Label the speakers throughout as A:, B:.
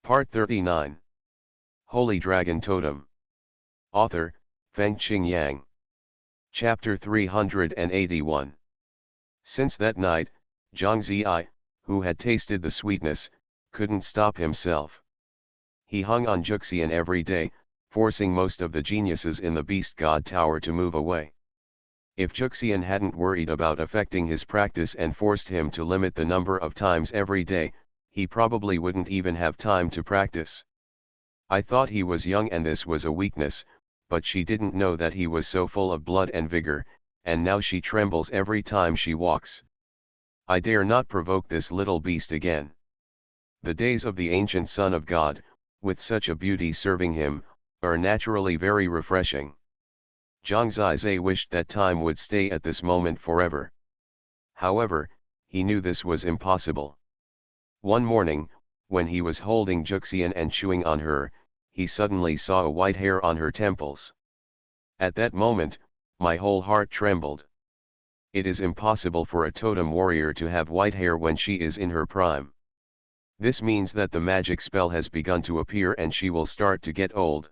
A: Part 39. Holy Dragon Totem. Author, Fengqing Yang. Chapter 381. Since that night, Zhang Ziyi, who had tasted the sweetness, couldn't stop himself. He hung on Juxian every day, forcing most of the geniuses in the Beast God Tower to move away. If Juxian hadn't worried about affecting his practice and forced him to limit the number of times every day, he probably wouldn't even have time to practice. I thought he was young and this was a weakness, but she didn't know that he was so full of blood and vigor, and now she trembles every time she walks. I dare not provoke this little beast again. The days of the ancient Son of God, with such a beauty serving him, are naturally very refreshing. Zhang Ziyi wished that time would stay at this moment forever. However, he knew this was impossible. One morning, when he was holding Juxian and chewing on her, he suddenly saw a white hair on her temples. At that moment, my whole heart trembled. It is impossible for a totem warrior to have white hair when she is in her prime. This means that the magic spell has begun to appear and she will start to get old.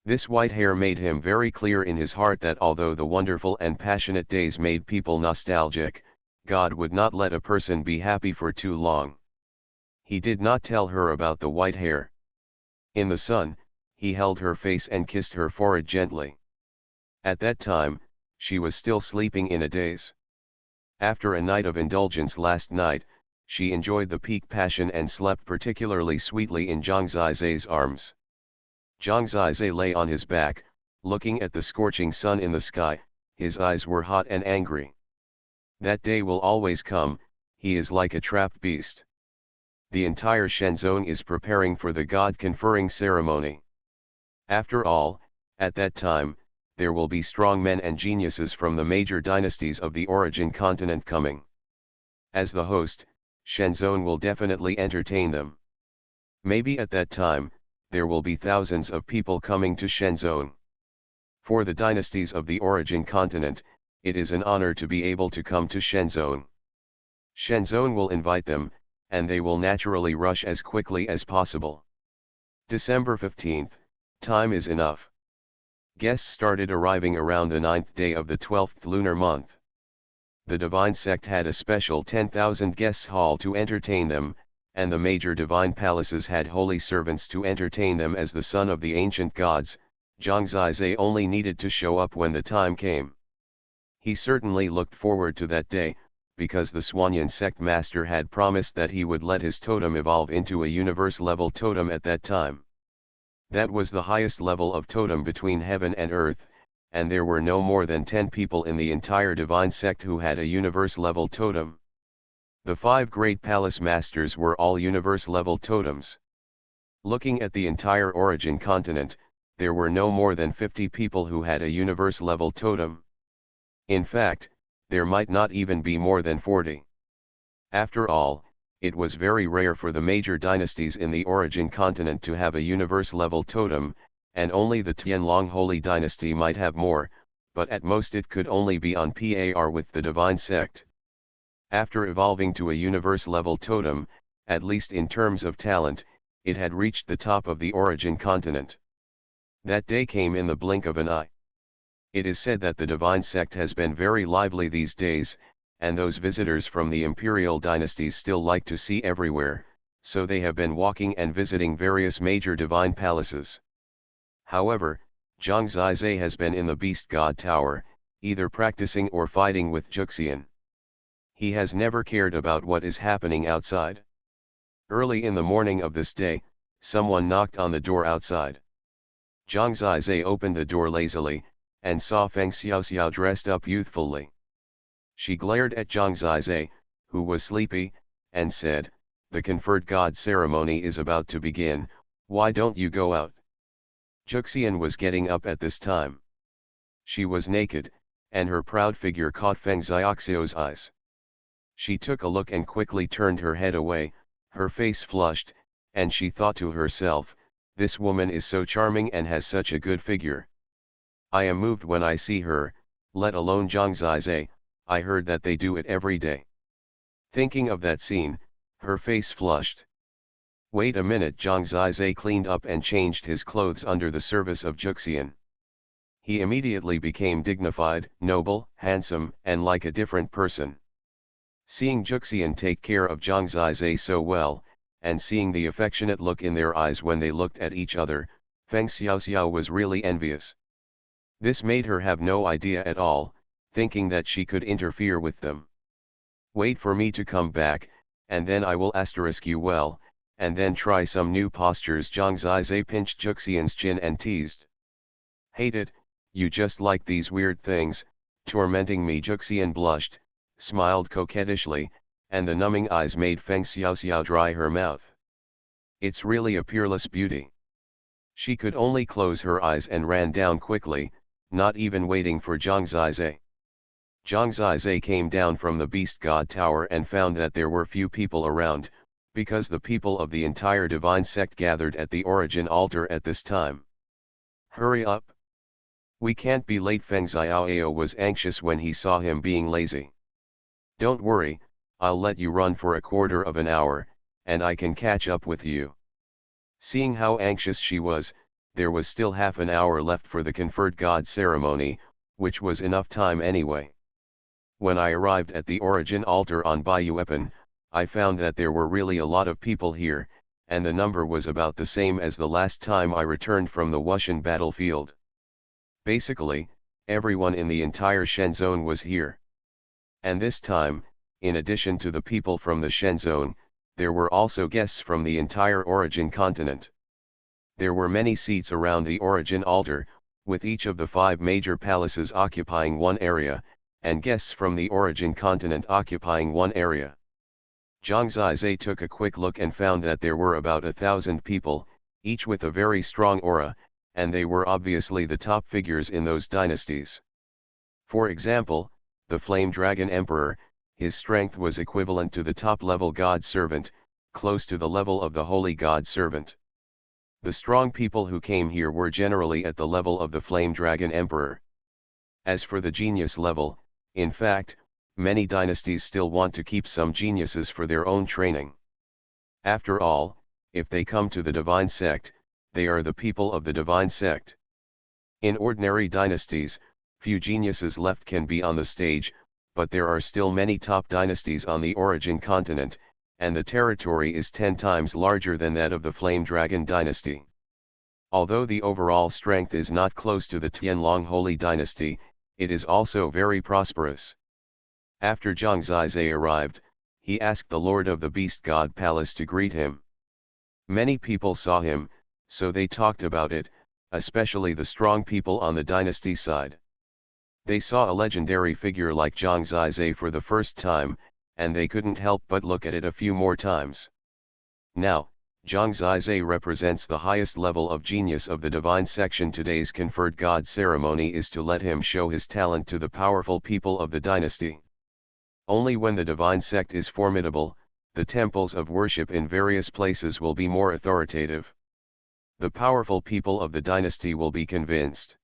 A: This white hair made him very clear in his heart that although the wonderful and passionate days made people nostalgic, God would not let a person be happy for too long. He did not tell her about the white hair. In the sun, he held her face and kissed her forehead gently. At that time, she was still sleeping in a daze. After a night of indulgence last night, she enjoyed the peak passion and slept particularly sweetly in Zhang Ziyi's arms. Zhang Ziyi lay on his back, looking at the scorching sun in the sky, his eyes were hot and angry. That day will always come, he is like a trapped beast. The entire Shenzong is preparing for the god-conferring ceremony. After all, at that time, there will be strong men and geniuses from the major dynasties of the origin continent coming. As the host, Shenzong will definitely entertain them. Maybe at that time, there will be thousands of people coming to Shenzong. For the dynasties of the origin continent, it is an honor to be able to come to Shenzong. Shenzong will invite them, and they will naturally rush as quickly as possible. December 15th, time is enough. Guests started arriving around the 9th day of the 12th lunar month. The divine sect had a special 10,000 guests hall to entertain them, and the major divine palaces had holy servants to entertain them as the son of the ancient gods. Zhang Ziyi only needed to show up when the time came. He certainly looked forward to that day, because the Xuanhuan sect master had promised that he would let his totem evolve into a universe-level totem at that time. That was the highest level of totem between heaven and earth, and there were no more than 10 people in the entire divine sect who had a universe-level totem. The 5 great palace masters were all universe-level totems. Looking at the entire origin continent, there were no more than 50 people who had a universe-level totem. In fact, there might not even be more than 40. After all, it was very rare for the major dynasties in the origin continent to have a universe-level totem, and only the Tianlong Holy Dynasty might have more, but at most it could only be on par with the divine sect. After evolving to a universe-level totem, at least in terms of talent, it had reached the top of the origin continent. That day came in the blink of an eye. It is said that the divine sect has been very lively these days, and those visitors from the imperial dynasties still like to see everywhere, so they have been walking and visiting various major divine palaces. However, Zhang Ziyi has been in the Beast God Tower, either practicing or fighting with Juxian. He has never cared about what is happening outside. Early in the morning of this day, someone knocked on the door outside. Zhang Ziyi opened the door lazily, and saw Feng Xiaoxiao dressed up youthfully. She glared at Zhang Ziyi, who was sleepy, and said, "The conferred god ceremony is about to begin, why don't you go out?" Juxian was getting up at this time. She was naked, and her proud figure caught Feng Xiaoxiao's eyes. She took a look and quickly turned her head away, her face flushed, and she thought to herself, "This woman is so charming and has such a good figure. I am moved when I see her, let alone Zhang Ziyi, I heard that they do it every day." Thinking of that scene, her face flushed. Wait a minute. Zhang Zizai cleaned up and changed his clothes under the service of Juxian. He immediately became dignified, noble, handsome, and like a different person. Seeing Juxian take care of Zhang Zizai so well, and seeing the affectionate look in their eyes when they looked at each other, Feng Xiaoxiao was really envious. This made her have no idea at all, thinking that she could interfere with them. Wait for me to come back, and then I will asterisk you well, and then try some new postures. Zhang Zizai pinched Juxian's chin and teased. Hate it, you just like these weird things, tormenting me. Juxian blushed, smiled coquettishly, and the numbing eyes made Feng Xiaoxiao dry her mouth. It's really a peerless beauty. She could only close her eyes and ran down quickly, not even waiting for Zhang Zizai. Zhang Zizai came down from the Beast God Tower and found that there were few people around, because the people of the entire divine sect gathered at the origin altar at this time. Hurry up! We can't be late. Feng Xiaoxiao was anxious when he saw him being lazy. Don't worry, I'll let you run for a quarter of an hour, and I can catch up with you. Seeing how anxious she was, there was still half an hour left for the conferred god ceremony, which was enough time anyway. When I arrived at the origin altar on Bayuepan, I found that there were really a lot of people here, and the number was about the same as the last time I returned from the Wushan battlefield. Basically, everyone in the entire Shen zone was here. And this time, in addition to the people from the Shen zone, there were also guests from the entire origin continent. There were many seats around the origin altar, with each of the 5 major palaces occupying one area, and guests from the origin continent occupying one area. Zhang Zizai took a quick look and found that there were about 1,000 people, each with a very strong aura, and they were obviously the top figures in those dynasties. For example, the Flame Dragon Emperor, his strength was equivalent to the top-level God Servant, close to the level of the Holy God Servant. The strong people who came here were generally at the level of the Flame Dragon Emperor. As for the genius level, in fact, many dynasties still want to keep some geniuses for their own training. After all, if they come to the divine sect, they are the people of the divine sect. In ordinary dynasties, few geniuses left can be on the stage, but there are still many top dynasties on the origin continent, and the territory is 10 times larger than that of the Flame Dragon dynasty. Although the overall strength is not close to the Tianlong Holy dynasty, it is also very prosperous. After Zhang Zizai arrived, he asked the Lord of the Beast God Palace to greet him. Many people saw him, so they talked about it, especially the strong people on the dynasty side. They saw a legendary figure like Zhang Zizai for the first time, and they couldn't help but look at it a few more times. Now, Zhang Zizai represents the highest level of genius of the divine section. Today's conferred god ceremony is to let him show his talent to the powerful people of the dynasty. Only when the divine sect is formidable, the temples of worship in various places will be more authoritative. The powerful people of the dynasty will be convinced.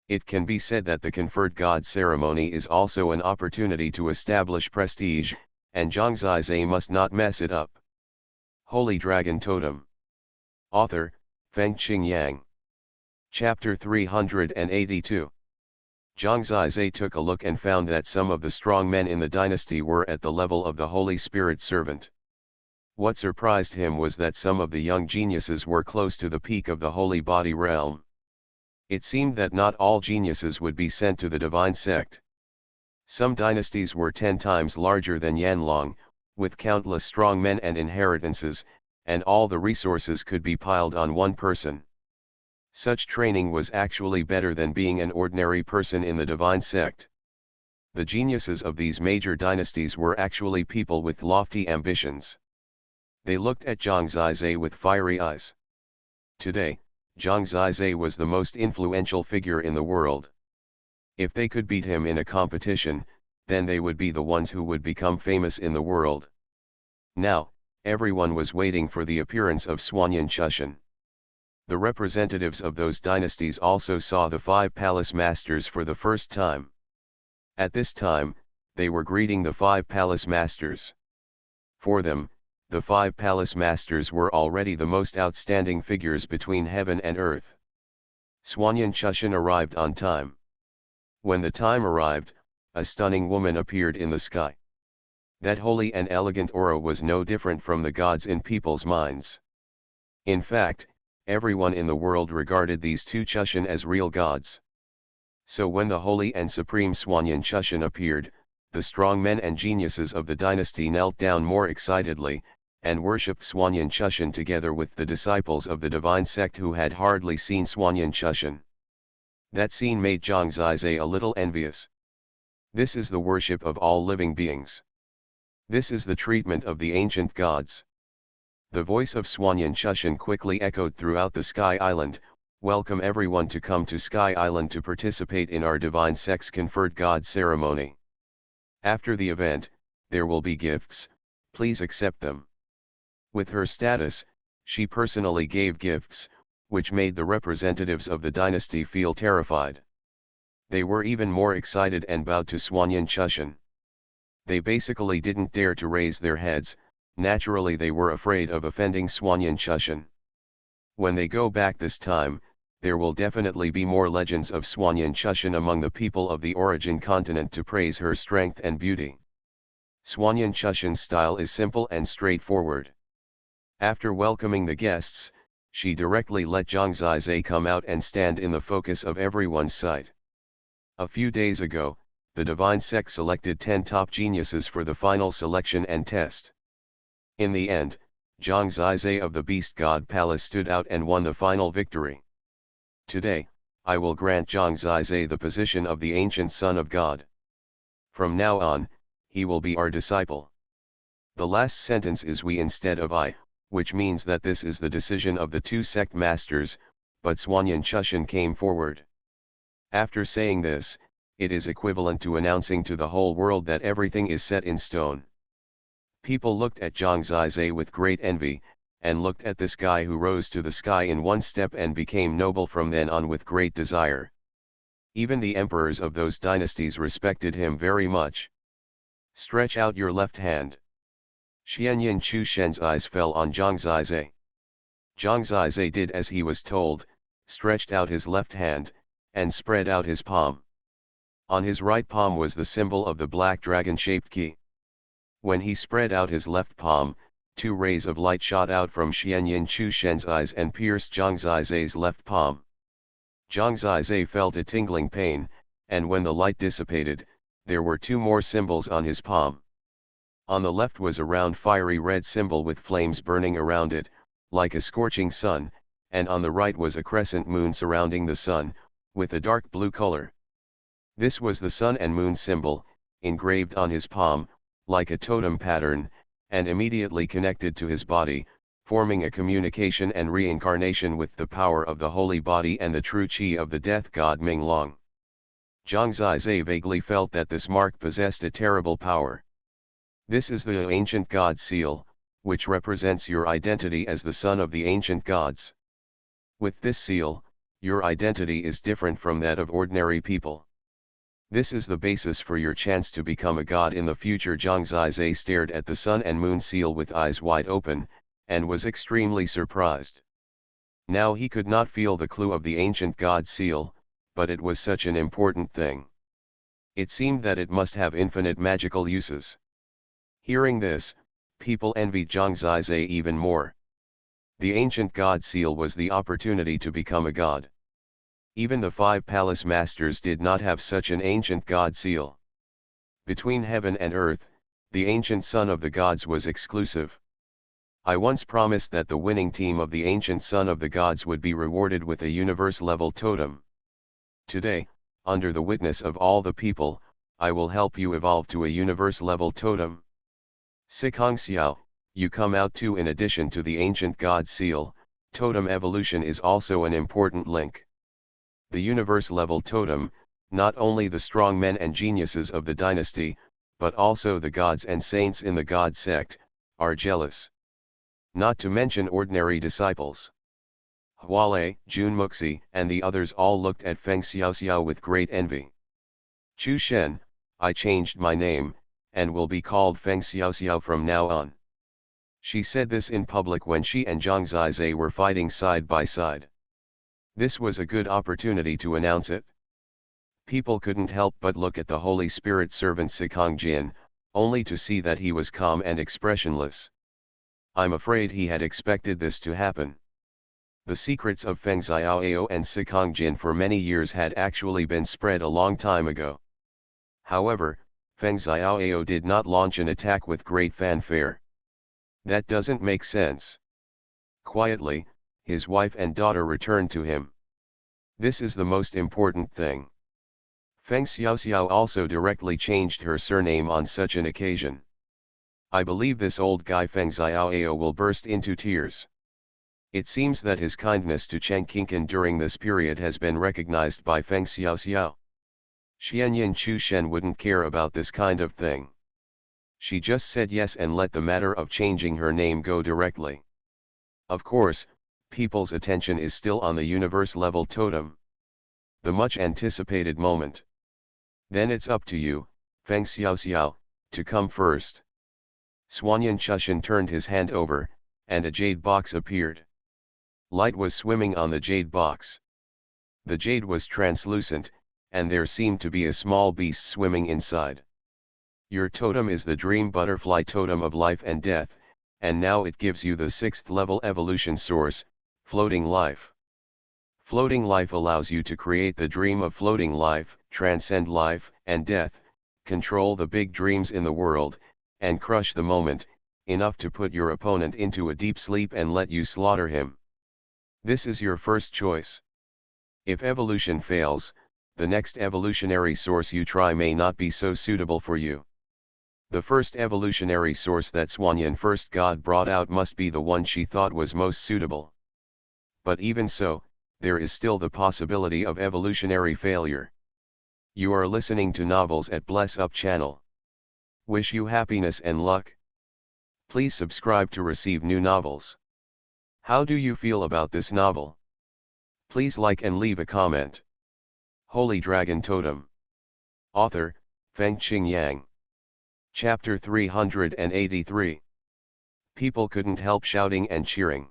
A: It can be said that the conferred god ceremony is also an opportunity to establish prestige, and Zhang Zizai must not mess it up. Holy Dragon Totem. Author, Fengqing Yang. Chapter 382. Zhang Zizai took a look and found that some of the strong men in the dynasty were at the level of the Holy Spirit Servant. What surprised him was that some of the young geniuses were close to the peak of the Holy Body realm. It seemed that not all geniuses would be sent to the divine sect. Some dynasties were 10 times larger than Yanlong, with countless strong men and inheritances, and all the resources could be piled on one person. Such training was actually better than being an ordinary person in the divine sect. The geniuses of these major dynasties were actually people with lofty ambitions. They looked at Zhang Zizai with fiery eyes. Today, Zhang Zizai was the most influential figure in the world. If they could beat him in a competition, then they would be the ones who would become famous in the world. Now, everyone was waiting for the appearance of Xuanhuan Chushan. The representatives of those dynasties also saw the 5 palace masters for the first time. At this time, they were greeting the 5 palace masters. For them, the 5 palace masters were already the most outstanding figures between heaven and earth. Xuanhuan Chushan arrived on time. When the time arrived, a stunning woman appeared in the sky. That holy and elegant aura was no different from the gods in people's minds. In fact, everyone in the world regarded these two Chushan as real gods. So when the holy and supreme Xuanhuan Chushan appeared, the strong men and geniuses of the dynasty knelt down more excitedly, and worshipped Xuanhuan Chushan together with the disciples of the divine sect who had hardly seen Xuanhuan Chushan. That scene made Zhang Zizai a little envious. This is the worship of all living beings. This is the treatment of the ancient gods. The voice of Xuanhuan Chushan quickly echoed throughout the Sky Island. Welcome everyone to come to Sky Island to participate in our divine sect's conferred god ceremony. After the event, there will be gifts, please accept them. With her status, she personally gave gifts, which made the representatives of the dynasty feel terrified. They were even more excited and bowed to Xuanhuan Chushan. They basically didn't dare to raise their heads, naturally they were afraid of offending Xuanhuan Chushan. When they go back this time, there will definitely be more legends of Xuanhuan Chushan among the people of the origin continent to praise her strength and beauty. Xuanhuan Chushan's style is simple and straightforward. After welcoming the guests, she directly let Zhang Zizai come out and stand in the focus of everyone's sight. A few days ago, the divine sect selected 10 top geniuses for the final selection and test. In the end, Zhang Zizai of the Beast God Palace stood out and won the final victory. Today, I will grant Zhang Zizai the position of the ancient Son of God. From now on, he will be our disciple. The last sentence is we instead of I, which means that this is the decision of the two sect masters, but Xuanhuan Chushan came forward. After saying this, it is equivalent to announcing to the whole world that everything is set in stone. People looked at Zhang Zizai with great envy, and looked at this guy who rose to the sky in one step and became noble from then on with great desire. Even the emperors of those dynasties respected him very much. Stretch out your left hand. Xianyan Chushen's eyes fell on Zhang Zizai. Zhang Zizai did as he was told, stretched out his left hand, and spread out his palm. On his right palm was the symbol of the black dragon-shaped key. When he spread out his left palm, 2 rays of light shot out from Xianyan Chushen's eyes and pierced Zhang Zizai's left palm. Zhang Zizai felt a tingling pain, and when the light dissipated, there were 2 more symbols on his palm. On the left was a round fiery red symbol with flames burning around it, like a scorching sun, and on the right was a crescent moon surrounding the sun, with a dark blue color. This was the sun and moon symbol, engraved on his palm, like a totem pattern, and immediately connected to his body, forming a communication and reincarnation with the power of the holy body and the true qi of the death god Minglong. Zhang Zizai vaguely felt that this mark possessed a terrible power. This is the ancient god seal, which represents your identity as the son of the ancient gods. With this seal, your identity is different from that of ordinary people. This is the basis for your chance to become a god in the future. Zhang Zizai stared at the sun and moon seal with eyes wide open, and was extremely surprised. Now he could not feel the clue of the ancient god seal, but it was such an important thing. It seemed that it must have infinite magical uses. Hearing this, people envied Zhang Zizai even more. The ancient god seal was the opportunity to become a god. Even the 5 palace masters did not have such an ancient god seal. Between heaven and earth, the ancient son of the gods was exclusive. I once promised that the winning team of the ancient son of the gods would be rewarded with a universe-level totem. Today, under the witness of all the people, I will help you evolve to a universe-level totem. Sikong Xiao, you come out too. In addition to the ancient god seal, totem evolution is also an important link. The universe-level totem, not only the strong men and geniuses of the dynasty, but also the gods and saints in the god sect, are jealous. Not to mention ordinary disciples. Hualei, Junmuxi, and the others all looked at Feng Xiaoxiao with great envy. Chu Shen, I changed my name, and will be called Feng Xiaoxiao from now on. She said this in public when she and Zhang Zizai were fighting side by side. This was a good opportunity to announce it. People couldn't help but look at the Holy Spirit servant Sikong Jin, only to see that he was calm and expressionless. I'm afraid he had expected this to happen. The secrets of Feng Xiaoao and Sikong Jin for many years had actually been spread a long time ago. However, Feng Xiaoao did not launch an attack with great fanfare. That doesn't make sense. Quietly, his wife and daughter returned to him. This is the most important thing. Feng Xiaoxiao also directly changed her surname on such an occasion. I believe this old guy Feng Xiaoao will burst into tears. It seems that his kindness to Cheng Qingqin during this period has been recognized by Feng Xiaoxiao. Xianyin Chu Shen wouldn't care about this kind of thing. She just said yes and let the matter of changing her name go directly. Of course, people's attention is still on the universe-level totem. The much-anticipated moment. Then it's up to you, Feng Xiaoxiao, to come first. Xuanhuan Chushan turned his hand over, and a jade box appeared. Light was swimming on the jade box. The jade was translucent, and there seemed to be a small beast swimming inside. Your totem is the dream butterfly totem of life and death, and now it gives you the 6th level evolution source, floating life. Floating life allows you to create the dream of floating life, transcend life and death, control the big dreams in the world, and crush the moment, enough to put your opponent into a deep sleep and let you slaughter him. This is your first choice. If evolution fails, the next evolutionary source you try may not be so suitable for you. The first evolutionary source that Xuanhuan first god brought out must be the one she thought was most suitable. But even so, there is still the possibility of evolutionary failure. You are listening to Novels at Bless Up channel. Wish you happiness and luck. Please subscribe to receive new novels. How do you feel about this novel? Please like and leave a comment. Holy Dragon Totem. Author, Fengqing Yang. Chapter 383. People couldn't help shouting and cheering.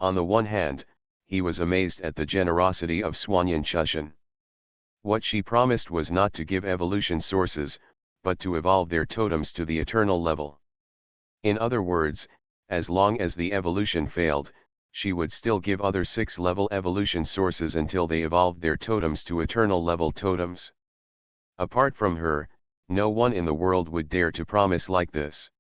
A: On the one hand, he was amazed at the generosity of Xuanhuan Chushan. What she promised was not to give evolution sources, but to evolve their totems to the eternal level. In other words, as long as the evolution failed, she would still give other 6th-level evolution sources until they evolved their totems to eternal level totems. Apart from her, no one in the world would dare to promise like this.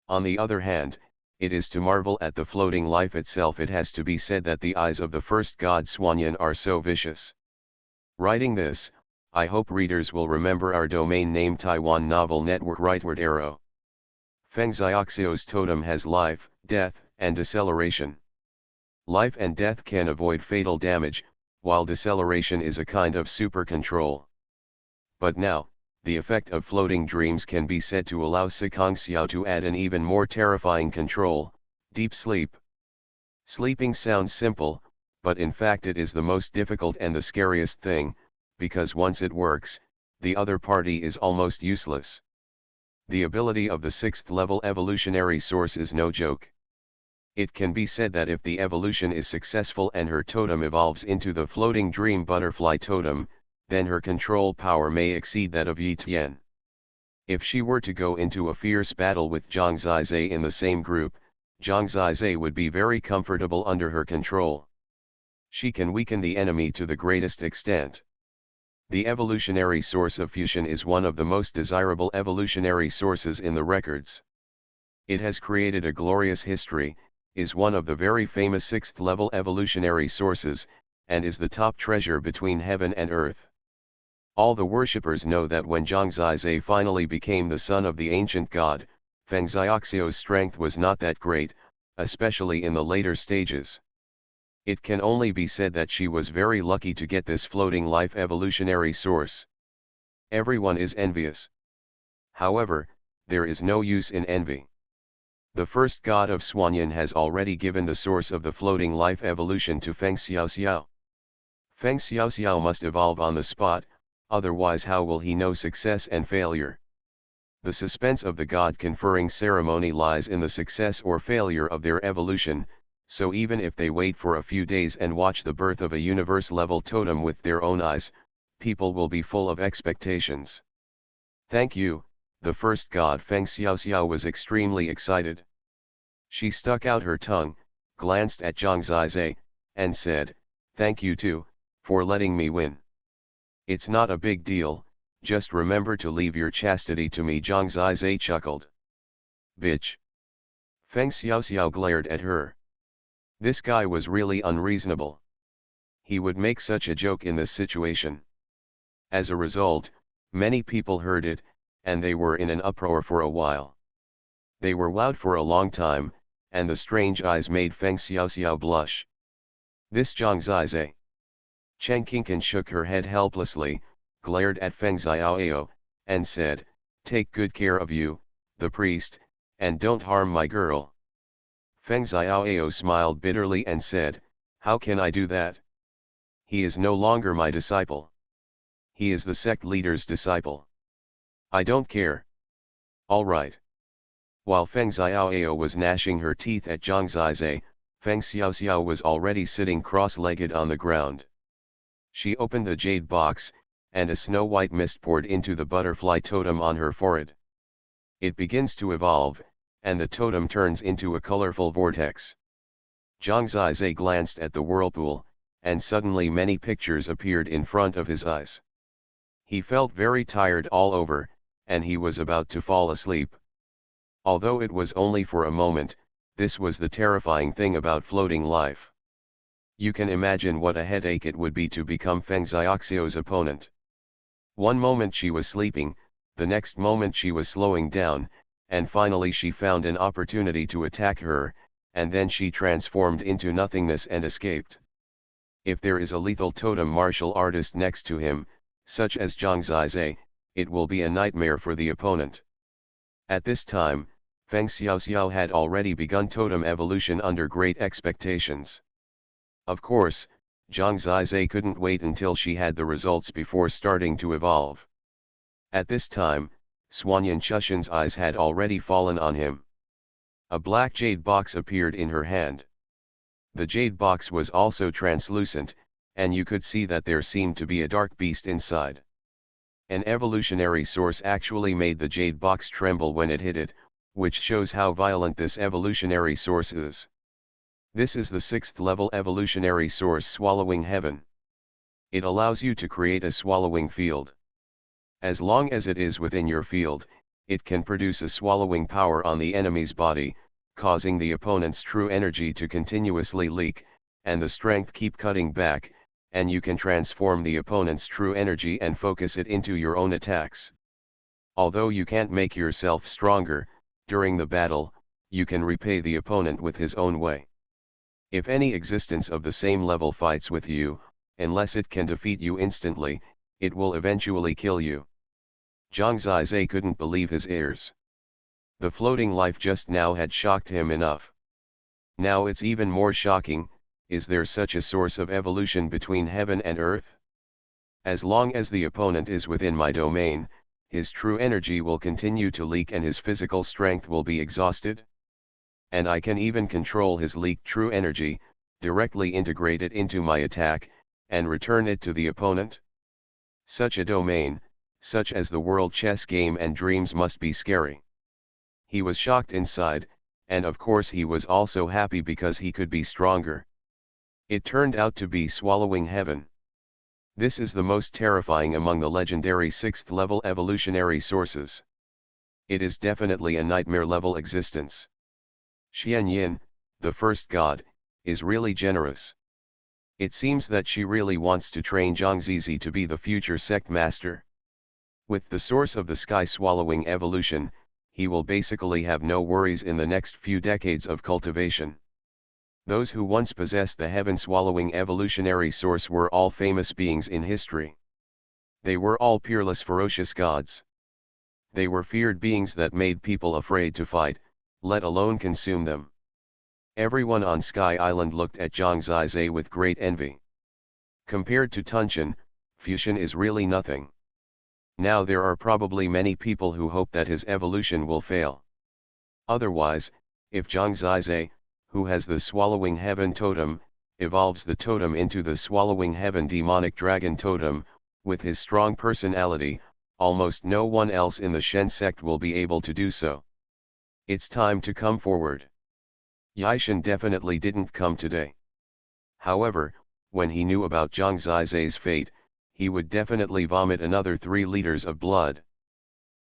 A: On the other hand, it is to marvel at the floating life itself. It has to be said that the eyes of the first god Xuanhuan are so vicious. Writing this, I hope readers will remember our domain name Taiwan Novel Network Rightward Arrow. Feng Xiaoxiao's totem has life, death, and deceleration. Life and death can avoid fatal damage, while deceleration is a kind of super control. But now, the effect of floating dreams can be said to allow Sikong Xiao to add an even more terrifying control, deep sleep. Sleeping sounds simple, but in fact it is the most difficult and the scariest thing, because once it works, the other party is almost useless. The ability of the 6th-level evolutionary source is no joke. It can be said that if the evolution is successful and her totem evolves into the floating dream butterfly totem, then her control power may exceed that of Yi Tian. If she were to go into a fierce battle with Zhang Zizai in the same group, Zhang Zizai would be very comfortable under her control. She can weaken the enemy to the greatest extent. The evolutionary source of fusion is one of the most desirable evolutionary sources in the records. It has created a glorious history, is one of the very famous 6th-level evolutionary sources, and is the top treasure between heaven and earth. All the worshippers know that when Zhang Zizai finally became the son of the ancient god, Feng Xiaoxiao's strength was not that great, especially in the later stages. It can only be said that she was very lucky to get this floating life evolutionary source. Everyone is envious. However, there is no use in envy. The first god of Xuanhuan has already given the source of the floating life evolution to Feng Xiaoxiao. Feng Xiaoxiao must evolve on the spot, otherwise how will he know success and failure? The suspense of the god-conferring ceremony lies in the success or failure of their evolution, so even if they wait for a few days and watch the birth of a universe-level totem with their own eyes, people will be full of expectations. Thank you, the first god Feng Xiaoxiao was extremely excited. She stuck out her tongue, glanced at Zhang Zizai, and said, "Thank you too, for letting me win. It's not a big deal, just remember to leave your chastity to me." Zhang Zizai chuckled. "Bitch." Feng Xiaoxiao glared at her. This guy was really unreasonable. He would make such a joke in this situation. As a result, many people heard it, and they were in an uproar for a while. They were wowed for a long time, and the strange eyes made Feng Xiaoxiao blush. This Zhang Zizai. Chen Qingqian shook her head helplessly, glared at Feng Xiaoxiao, and said, "Take good care of you, the priest, and don't harm my girl." Feng Xiaoxiao smiled bitterly and said, "How can I do that? He is no longer my disciple. He is the sect leader's disciple. I don't care. All right." While Feng Xiaoxiao was gnashing her teeth at Zhang Zizai, Feng Xiaoxiao was already sitting cross-legged on the ground. She opened the jade box, and a snow-white mist poured into the butterfly totem on her forehead. It begins to evolve, and the totem turns into a colorful vortex. Zhang Zizai glanced at the whirlpool, and suddenly many pictures appeared in front of his eyes. He felt very tired all over, and he was about to fall asleep. Although it was only for a moment, this was the terrifying thing about floating life. You can imagine what a headache it would be to become Feng Xiaoxiao's opponent. One moment she was sleeping, the next moment she was slowing down, and finally she found an opportunity to attack her, and then she transformed into nothingness and escaped. If there is a lethal totem martial artist next to him, such as Zhang Zizai, it will be a nightmare for the opponent. At this time, Feng Xiaoxiao had already begun totem evolution under great expectations. Of course, Zhang Zizai couldn't wait until she had the results before starting to evolve. At this time, Xuanhuan Chushan's eyes had already fallen on him. A black jade box appeared in her hand. The jade box was also translucent, and you could see that there seemed to be a dark beast inside. An evolutionary source actually made the jade box tremble when it hit it, which shows how violent this evolutionary source is. This is the 6th level evolutionary source, Swallowing Heaven. It allows you to create a swallowing field. As long as it is within your field, it can produce a swallowing power on the enemy's body, causing the opponent's true energy to continuously leak, and the strength keep cutting back, and you can transform the opponent's true energy and focus it into your own attacks. Although you can't make yourself stronger, during the battle, you can repay the opponent with his own way. If any existence of the same level fights with you, unless it can defeat you instantly, it will eventually kill you. Zhang Zizai couldn't believe his ears. The floating life just now had shocked him enough. Now it's even more shocking. Is there such a source of evolution between heaven and earth? As long as the opponent is within my domain, his true energy will continue to leak and his physical strength will be exhausted. And I can even control his leaked true energy, directly integrate it into my attack, and return it to the opponent. Such a domain, such as the world chess game and dreams, must be scary. He was shocked inside, and of course he was also happy because he could be stronger. It turned out to be Swallowing Heaven. This is the most terrifying among the legendary 6th level evolutionary sources. It is definitely a nightmare level existence. Xuanhuan, the first god, is really generous. It seems that she really wants to train Zhang Zizi to be the future sect master. With the source of the sky swallowing evolution, he will basically have no worries in the next few decades of cultivation. Those who once possessed the heaven-swallowing evolutionary source were all famous beings in history. They were all peerless, ferocious gods. They were feared beings that made people afraid to fight, let alone consume them. Everyone on Sky Island looked at Zhang Zizai with great envy. Compared to Tunchen, Fuxian is really nothing. Now there are probably many people who hope that his evolution will fail. Otherwise, if Zhang Zizhe, who has the Swallowing Heaven Totem, evolves the totem into the Swallowing Heaven Demonic Dragon Totem, with his strong personality, almost no one else in the Shen sect will be able to do so. It's time to come forward. Yishan definitely didn't come today. However, when he knew about Zhang Zizhe's fate, he would definitely vomit another 3 liters of blood.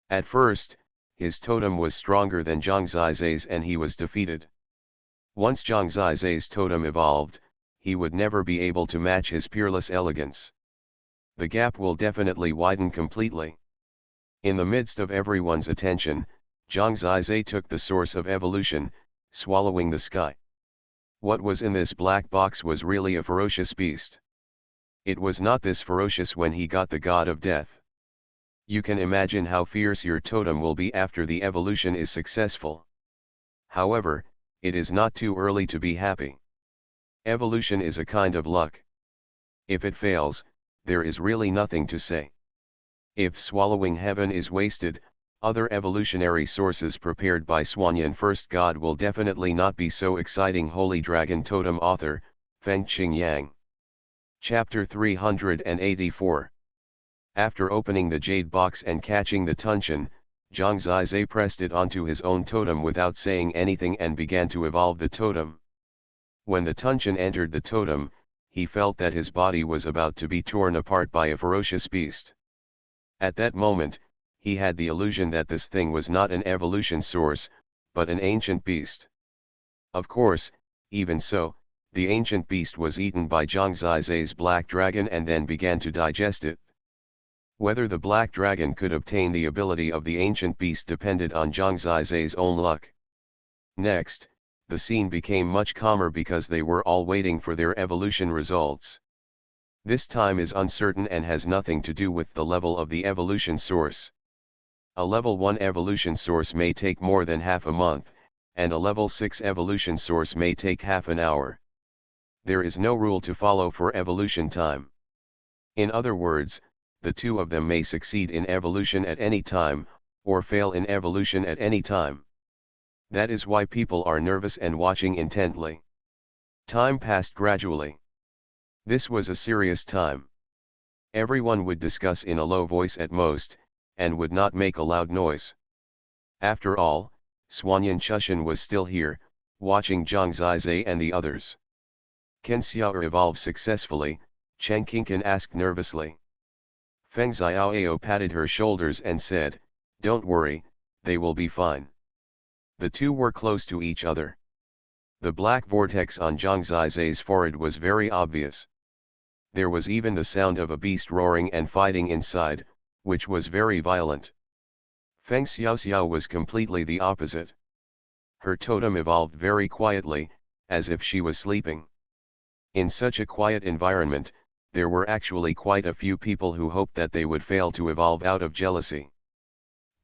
A: At first, his totem was stronger than Zhang Zizhe's and he was defeated. Once Zhang Zizhe's totem evolved, he would never be able to match his peerless elegance. The gap will definitely widen completely. In the midst of everyone's attention, Zhang Zizhe took the source of evolution, swallowing the sky. What was in this black box was really a ferocious beast. It was not this ferocious when he got the god of death. You can imagine how fierce your totem will be after the evolution is successful. However, it is not too early to be happy. Evolution is a kind of luck. If it fails, there is really nothing to say. If Swallowing Heaven is wasted, other evolutionary sources prepared by Xuanhuan First God will definitely not be so exciting. Holy Dragon Totem Author, Fengqing Yang. Chapter 384. After opening the jade box and catching the Tunshan, Zhang Zizhe pressed it onto his own totem without saying anything and began to evolve the totem. When the Tunshan entered the totem, he felt that his body was about to be torn apart by a ferocious beast. At that moment, he had the illusion that this thing was not an evolution source, but an ancient beast. Of course, even so, the ancient beast was eaten by Zhang Zizhe's black dragon and then began to digest it. Whether the black dragon could obtain the ability of the ancient beast depended on Zhang Zizhe's own luck. Next, the scene became much calmer because they were all waiting for their evolution results. This time is uncertain and has nothing to do with the level of the evolution source. A level 1 evolution source may take more than half a month, and a level 6 evolution source may take half an hour. There is no rule to follow for evolution time. In other words, the two of them may succeed in evolution at any time, or fail in evolution at any time. That is why people are nervous and watching intently. Time passed gradually. This was a serious time. Everyone would discuss in a low voice at most, and would not make a loud noise. After all, Xuanhuan Chushan was still here, watching Zhang Zizhe and the others. Can Xiao evolve successfully? Chen Qingcan asked nervously. Feng Xiaoao patted her shoulders and said, "Don't worry, they will be fine." The two were close to each other. The black vortex on Zhang Zizhe's forehead was very obvious. There was even the sound of a beast roaring and fighting inside, which was very violent. Feng Xiaoxiao was completely the opposite. Her totem evolved very quietly, as if she was sleeping. In such a quiet environment, there were actually quite a few people who hoped that they would fail to evolve out of jealousy.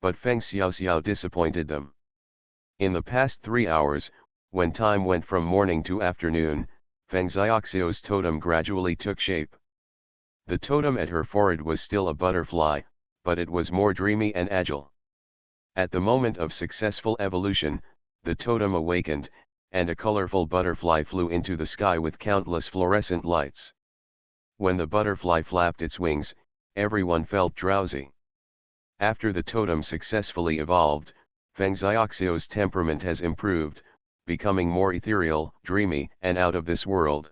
A: But Feng Xiaoxiao disappointed them. In the past 3 hours, when time went from morning to afternoon, Feng Xiaoxiao's totem gradually took shape. The totem at her forehead was still a butterfly, but it was more dreamy and agile. At the moment of successful evolution, the totem awakened, and a colorful butterfly flew into the sky with countless fluorescent lights. When the butterfly flapped its wings, everyone felt drowsy. After the totem successfully evolved, Feng Xiaoxiao's temperament has improved, becoming more ethereal, dreamy, and out of this world.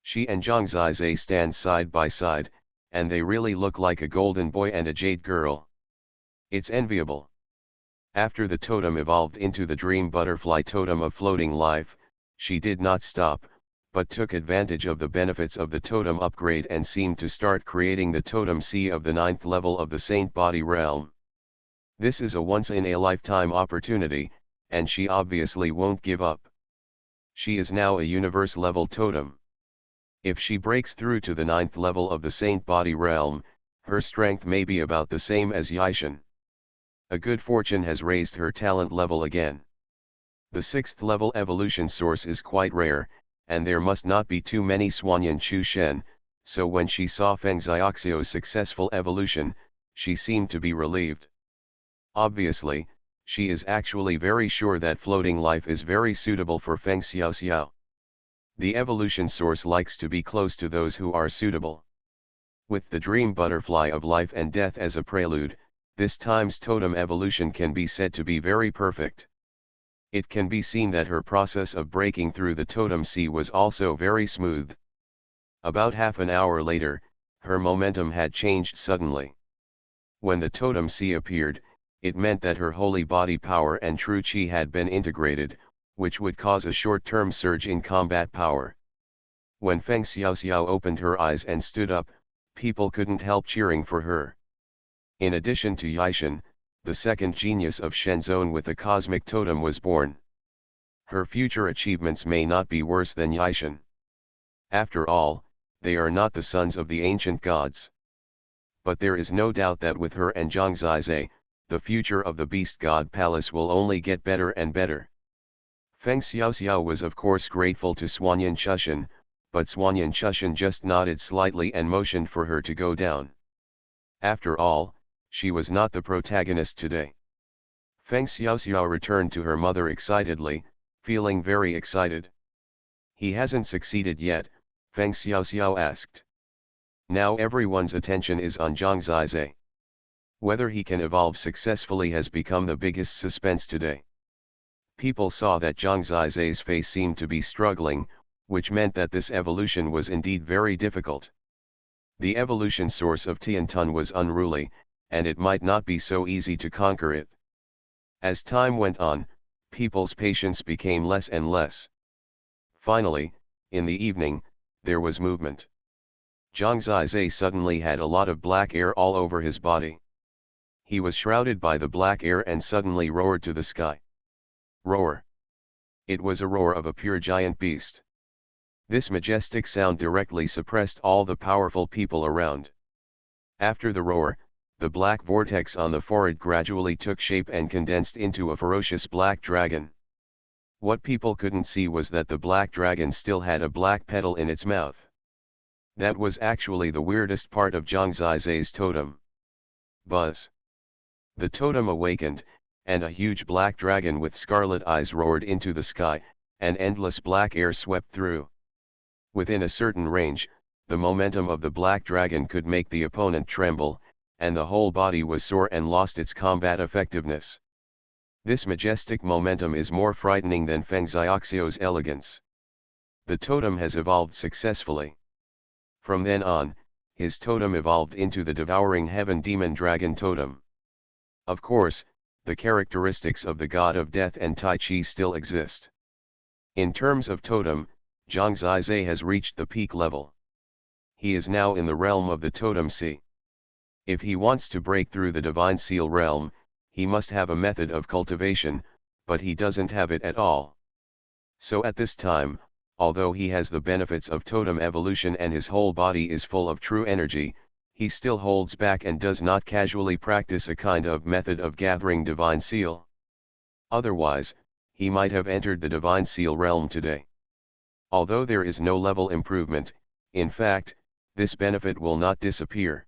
A: She and Zhang Zizhe stand side by side, and they really look like a golden boy and a jade girl. It's enviable. After the totem evolved into the dream butterfly totem of floating life, she did not stop, but took advantage of the benefits of the totem upgrade and seemed to start creating the totem C of the 9th level of the Saint Body realm. This is a once-in-a-lifetime opportunity, and she obviously won't give up. She is now a universe-level totem. If she breaks through to the 9th level of the Saint Body realm, her strength may be about the same as Yishan. A good fortune has raised her talent level again. The 6th level evolution source is quite rare, and there must not be too many Xuanhuan Chu Shen, so when she saw Feng Xiaoxiao's successful evolution, She seemed to be relieved. Obviously, she is actually very sure that floating life is very suitable for Feng Xiaoxiao. The evolution source likes to be close to those who are suitable. With the dream butterfly of life and death as a prelude, this time's totem evolution can be said to be very perfect. It can be seen that her process of breaking through the totem sea was also very smooth. About half an hour later, her momentum had changed suddenly. When the totem sea appeared, it meant that her holy body power and true qi had been integrated, which would cause a short-term surge in combat power. When Feng Xiaoxiao opened her eyes and stood up, people couldn't help cheering for her. In addition to Yishan, the second genius of Shenzhen with a cosmic totem was born. Her future achievements may not be worse than Yishan. After all, they are not the sons of the ancient gods. But there is no doubt that with her and Zhang Zizai, the future of the Beast God Palace will only get better and better. Feng Xiaoxiao was of course grateful to Xuanhuan Chushan, but Xuanhuan Chushan just nodded slightly and motioned for her to go down. After all, she was not the protagonist today. Feng Xiaoxiao returned to her mother excitedly, feeling very excited. He hasn't succeeded yet, Feng Xiaoxiao asked. Now everyone's attention is on Zhang Zizai. Whether he can evolve successfully has become the biggest suspense today. People saw that Zhang Zizai's face seemed to be struggling, which meant that this evolution was indeed very difficult. The evolution source of Tiantun was unruly, and it might not be so easy to conquer it. As time went on, people's patience became less and less. Finally, in the evening, there was movement. Zhang Zizai suddenly had a lot of black air all over his body. He was shrouded by the black air and suddenly roared to the sky. Roar! It was a roar of a pure giant beast. This majestic sound directly suppressed all the powerful people around. After the roar, the black vortex on the forehead gradually took shape and condensed into a ferocious black dragon. What people couldn't see was that the black dragon still had a black petal in its mouth. That was actually the weirdest part of Zhang Zizai's totem. Buzz! The totem awakened, and a huge black dragon with scarlet eyes roared into the sky, and endless black air swept through. Within a certain range, the momentum of the black dragon could make the opponent tremble, and the whole body was sore and lost its combat effectiveness. This majestic momentum is more frightening than Feng Xiaoxiao's elegance. The totem has evolved successfully. From then on, his totem evolved into the devouring heaven demon dragon totem. Of course, the characteristics of the god of death and Tai Chi still exist. In terms of totem, Zhang Zizai has reached the peak level. He is now in the realm of the totem sea. If he wants to break through the divine seal realm, he must have a method of cultivation, but he doesn't have it at all. So at this time, although he has the benefits of totem evolution and his whole body is full of true energy, he still holds back and does not casually practice a kind of method of gathering divine seal. Otherwise, he might have entered the divine seal realm today. Although there is no level improvement, in fact, this benefit will not disappear.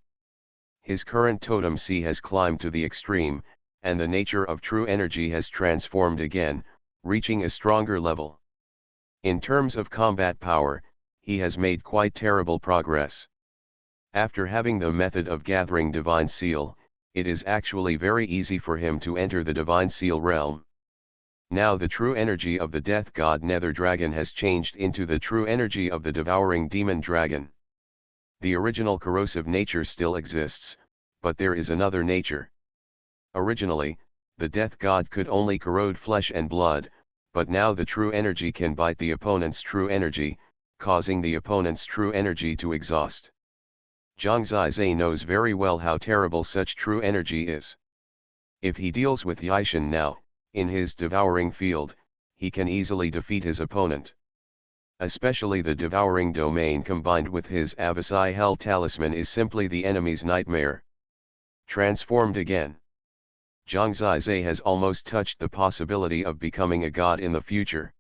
A: His current totem sea has climbed to the extreme, and the nature of true energy has transformed again, reaching a stronger level. In terms of combat power, he has made quite terrible progress. After having the method of gathering divine seal, it is actually very easy for him to enter the divine seal realm. Now the true energy of the death god Nether Dragon has changed into the true energy of the devouring demon dragon. The original corrosive nature still exists, but there is another nature. Originally, the death god could only corrode flesh and blood, but now the true energy can bite the opponent's true energy, causing the opponent's true energy to exhaust. Zhang Zizai knows very well how terrible such true energy is. If he deals with Yishan now, in his devouring field, he can easily defeat his opponent. Especially the devouring domain combined with his Avasai Hell Talisman is simply the enemy's nightmare. Transformed again. Zhang Zizai has almost touched the possibility of becoming a god in the future.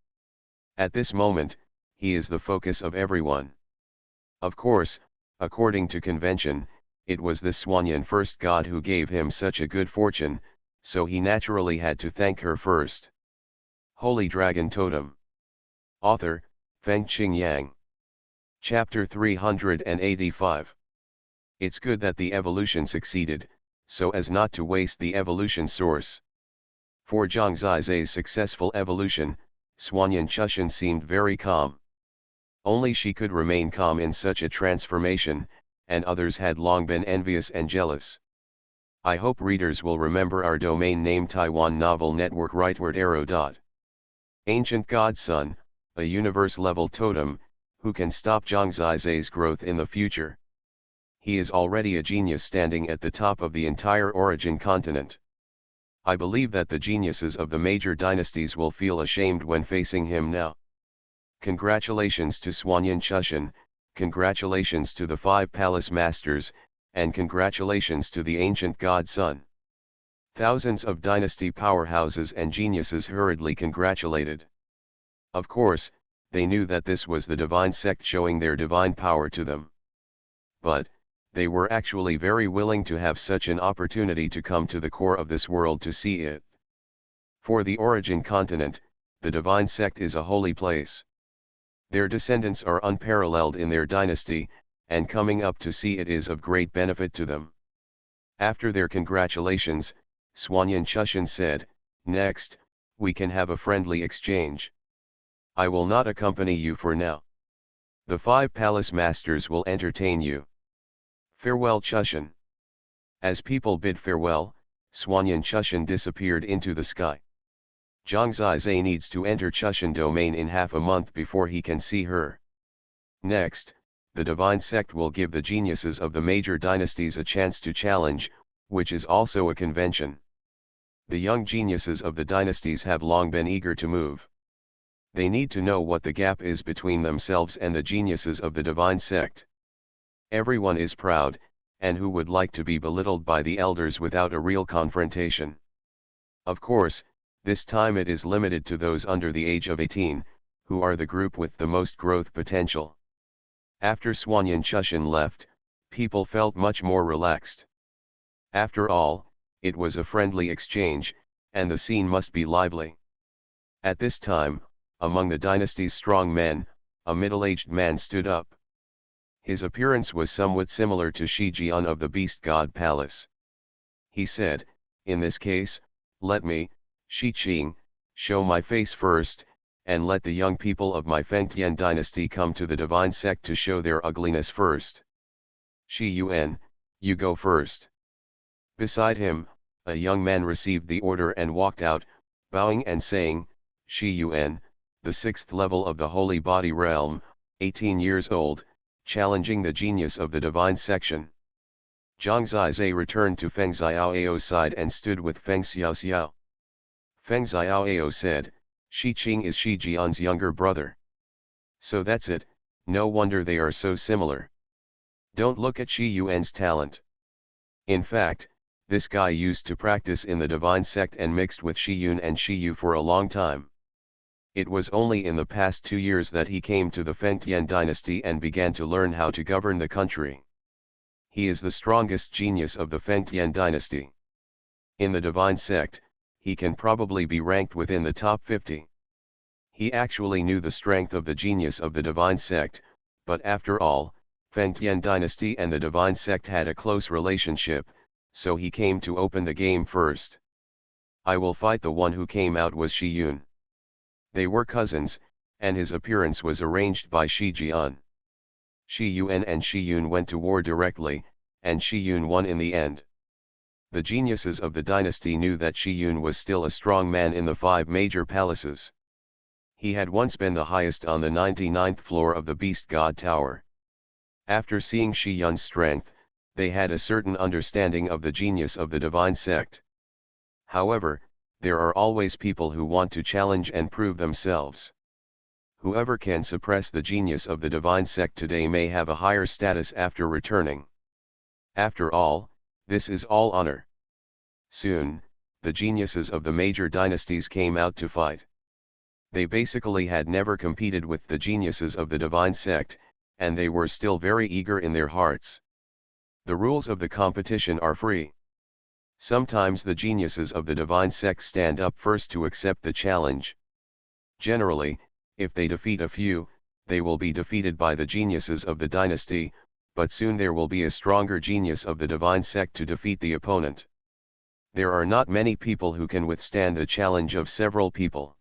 A: At this moment, he is the focus of everyone. Of course, according to convention, it was the Xuanhuan first god who gave him such a good fortune, so he naturally had to thank her first. Holy Dragon Totem. Author, Fengqing Yang. Chapter 385. It's good that the evolution succeeded, so as not to waste the evolution source. For Zhang Zizai's successful evolution, Xuanhuan Chushan seemed very calm. Only she could remain calm in such a transformation, and others had long been envious and jealous. I hope readers will remember our domain name Taiwan Novel Network rightward arrow. Ancient God Son, a universe-level totem, who can stop Zhang Zizai's growth in the future. He is already a genius standing at the top of the entire origin continent. I believe that the geniuses of the major dynasties will feel ashamed when facing him now. Congratulations to Xuanhuan Chushan, congratulations to the 5 palace masters, and congratulations to the ancient god Son. Thousands of dynasty powerhouses and geniuses hurriedly congratulated. Of course, they knew that this was the divine sect showing their divine power to them. But, they were actually very willing to have such an opportunity to come to the core of this world to see it. For the origin continent, the divine sect is a holy place. Their descendants are unparalleled in their dynasty, and coming up to see it is of great benefit to them. After their congratulations, Xuanhuan Chushan said, "Next, we can have a friendly exchange. I will not accompany you for now. The 5 palace masters will entertain you. Farewell Chushan." As people bid farewell, Xuanhuan Chushan disappeared into the sky. Zhang Zizai needs to enter Chushan domain in half a month before he can see her. Next, the divine sect will give the geniuses of the major dynasties a chance to challenge, which is also a convention. The young geniuses of the dynasties have long been eager to move. They need to know what the gap is between themselves and the geniuses of the divine sect. Everyone is proud, and who would like to be belittled by the elders without a real confrontation. Of course, this time it is limited to those under the age of 18, who are the group with the most growth potential. After Xuanhuan Chushan left, people felt much more relaxed. After all, it was a friendly exchange, and the scene must be lively. At this time, among the dynasty's strong men, a middle-aged man stood up. His appearance was somewhat similar to Shi Jian of the Beast God Palace. He said, "In this case, let me, Shi Qing, show my face first, and let the young people of my Fengtian dynasty come to the divine sect to show their ugliness first. Shi Yuan, you go first." Beside him, a young man received the order and walked out, bowing and saying, "Shi Yuan, the 6th level of the holy body realm, 18 years old, challenging the genius of the divine section." Zhang Zizai returned to Feng Xiaoao's side and stood with Feng Xiaoxiao. Feng Xiaoao said, "Shi Qing is Shi Jian's younger brother. So that's it, no wonder they are so similar. Don't look at Shi Yuan's talent. In fact, this guy used to practice in the divine sect and mixed with Shi Yun and Shi Yu for a long time. It was only in the past 2 years that he came to the Fengtian dynasty and began to learn how to govern the country. He is the strongest genius of the Fengtian dynasty. In the divine sect, he can probably be ranked within the top 50. He actually knew the strength of the genius of the divine sect, but after all, Fengtian dynasty and the divine sect had a close relationship, so he came to open the game first. I will fight the one who came out was Shi Yun. They were cousins, and his appearance was arranged by Shi Jian. Shi Yuan and Shi Yun went to war directly, and Shi Yun won in the end. The geniuses of the dynasty knew that Shi Yun was still a strong man in the 5 major palaces. He had once been the highest on the 99th floor of the Beast God Tower. After seeing Shi Yun's strength, they had a certain understanding of the genius of the divine sect. However, there are always people who want to challenge and prove themselves. Whoever can suppress the genius of the divine sect today may have a higher status after returning. After all, this is all honor. Soon, the geniuses of the major dynasties came out to fight. They basically had never competed with the geniuses of the divine sect, and they were still very eager in their hearts. The rules of the competition are free. Sometimes the geniuses of the divine sect stand up first to accept the challenge. Generally, if they defeat a few, they will be defeated by the geniuses of the dynasty, but soon there will be a stronger genius of the divine sect to defeat the opponent. There are not many people who can withstand the challenge of several people.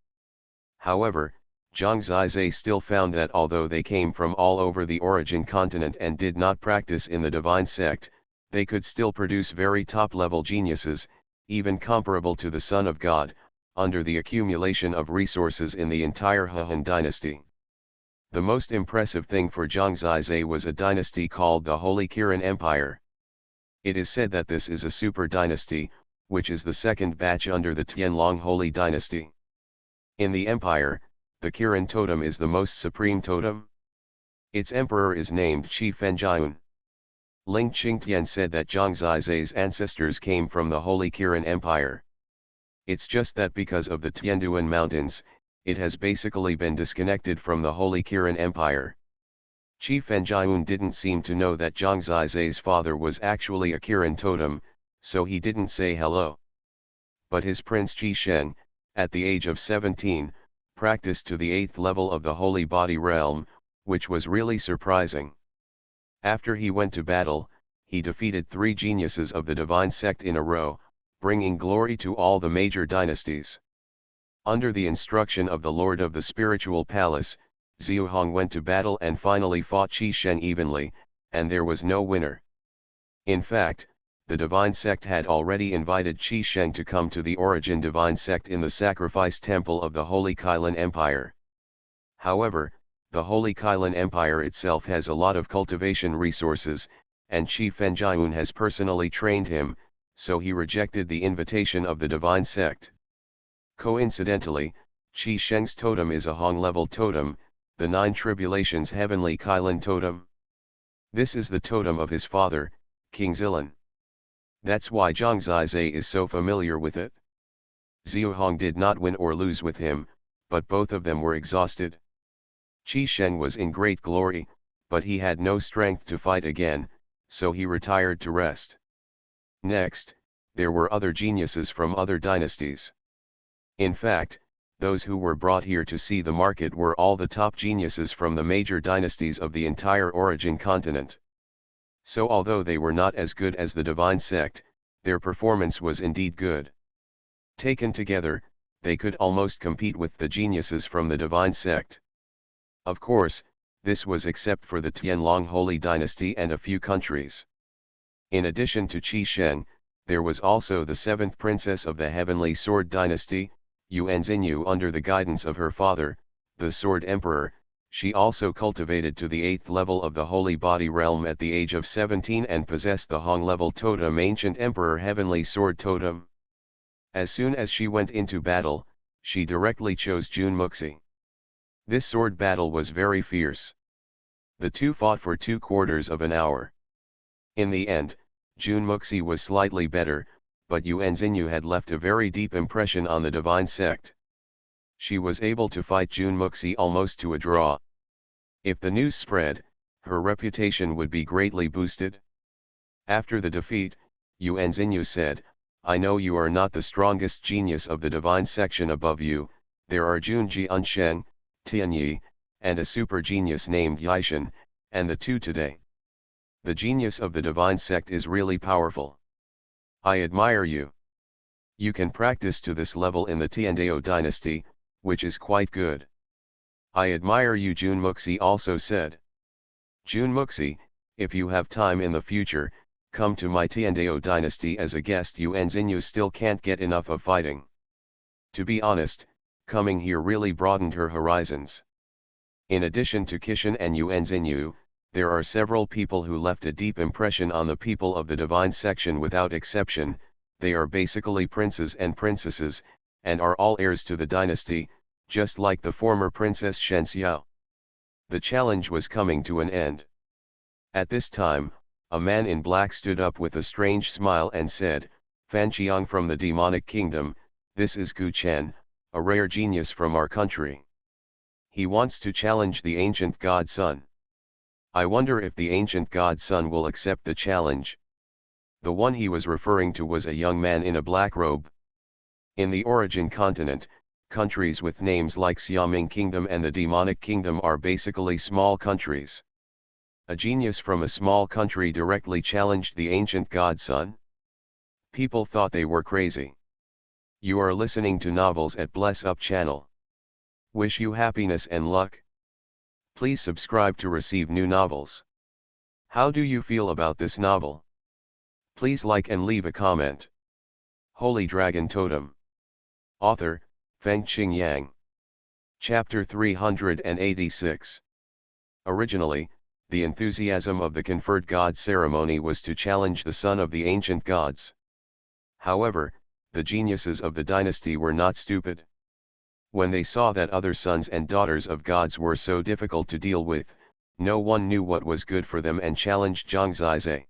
A: However, Zhang Zizai still found that although they came from all over the origin continent and did not practice in the divine sect, they could still produce very top-level geniuses, even comparable to the Son of God, under the accumulation of resources in the entire Han dynasty. The most impressive thing for Zhang Zizai was a dynasty called the Holy Kirin Empire. It is said that this is a super dynasty, which is the second batch under the Tianlong Holy Dynasty. In the empire, the Kirin totem is the most supreme totem. Its emperor is named Qi Fenjian. Ling Qingtian said that Zhang Zizai's ancestors came from the Holy Kirin Empire. It's just that because of the Tianduan Mountains, it has basically been disconnected from the Holy Kirin Empire. Qi Fenjian didn't seem to know that Zhang Zizai's father was actually a Kirin totem, so he didn't say hello. But his prince Qi Sheng, at the age of 17, practiced to the 8th level of the Holy Body Realm, which was really surprising. After he went to battle, he defeated 3 geniuses of the divine sect in a row, bringing glory to all the major dynasties. Under the instruction of the Lord of the Spiritual Palace, Xuanhuan went to battle and finally fought Qi Sheng evenly, and there was no winner. In fact, the divine sect had already invited Qi Sheng to come to the origin divine sect in the sacrifice temple of the Holy Kailan Empire. However, the Holy Kailan Empire itself has a lot of cultivation resources, and Qi Fenjian has personally trained him, so he rejected the invitation of the divine sect. Coincidentally, Qi Sheng's totem is a Hong-level totem, the 9 Tribulations Heavenly Kailan totem. This is the totem of his father, King Zilan. That's why Zhang Zizai is so familiar with it. Xuanhuan did not win or lose with him, but both of them were exhausted. Qi Sheng was in great glory, but he had no strength to fight again, so he retired to rest. Next, there were other geniuses from other dynasties. In fact, those who were brought here to see the market were all the top geniuses from the major dynasties of the entire origin continent. So although they were not as good as the divine sect, their performance was indeed good. Taken together, they could almost compete with the geniuses from the divine sect. Of course, this was except for the Tianlong Holy Dynasty and a few countries. In addition to Qi Sheng, there was also the 7th princess of the Heavenly Sword Dynasty, Yuan Xinyu, under the guidance of her father, the Sword Emperor. She also cultivated to the 8th level of the Holy Body Realm at the age of 17 and possessed the Hong-level totem Ancient Emperor Heavenly Sword Totem. As soon as she went into battle, she directly chose Jun Muxi. This sword battle was very fierce. The two fought for 2/4 of an hour. In the end, Jun Muxi was slightly better, but Yuan Xinyu had left a very deep impression on the divine sect. She was able to fight Jun Muxi almost to a draw. If the news spread, her reputation would be greatly boosted. After the defeat, Yuan Xinyu said, "I know you are not the strongest genius of the divine section above you. There are Jun Jiansheng, Tianyi, and a super genius named Yishan, and the 2 today. The genius of the divine sect is really powerful. I admire you. You can practice to this level in the Tiandao dynasty, which is quite good. I admire you," Jun Muxi also said. "Jun Muxi, if you have time in the future, come to my Tiandao dynasty as a guest." Yuan Xinyu still can't get enough of fighting. To be honest, coming here really broadened her horizons. In addition to Kishan and Yuan Xinyu, there are several people who left a deep impression on the people of the divine section without exception. They are basically princes and princesses, and are all heirs to the dynasty, just like the former Princess Shen Xiao. The challenge was coming to an end. At this time, a man in black stood up with a strange smile and said, "Fan Qiang from the demonic kingdom, this is Gu Chen, a rare genius from our country. He wants to challenge the ancient god Sun." I wonder if the ancient god's son will accept the challenge. The one he was referring to was a young man in a black robe. In the origin continent, countries with names like Xiaming Kingdom and the Demonic Kingdom are basically small countries. A genius from a small country directly challenged the ancient god's son. People thought they were crazy. You are listening to Novels at Bless Up channel. Wish you happiness and luck. Please subscribe to receive new novels. How do you feel about this novel? Please like and leave a comment. Holy Dragon Totem. Author, Fengqing Yang. Chapter 386. Originally, the enthusiasm of the conferred god ceremony was to challenge the son of the ancient gods. However, the geniuses of the dynasty were not stupid. When they saw that other sons and daughters of gods were so difficult to deal with, no one knew what was good for them and challenged Zhang Zizai.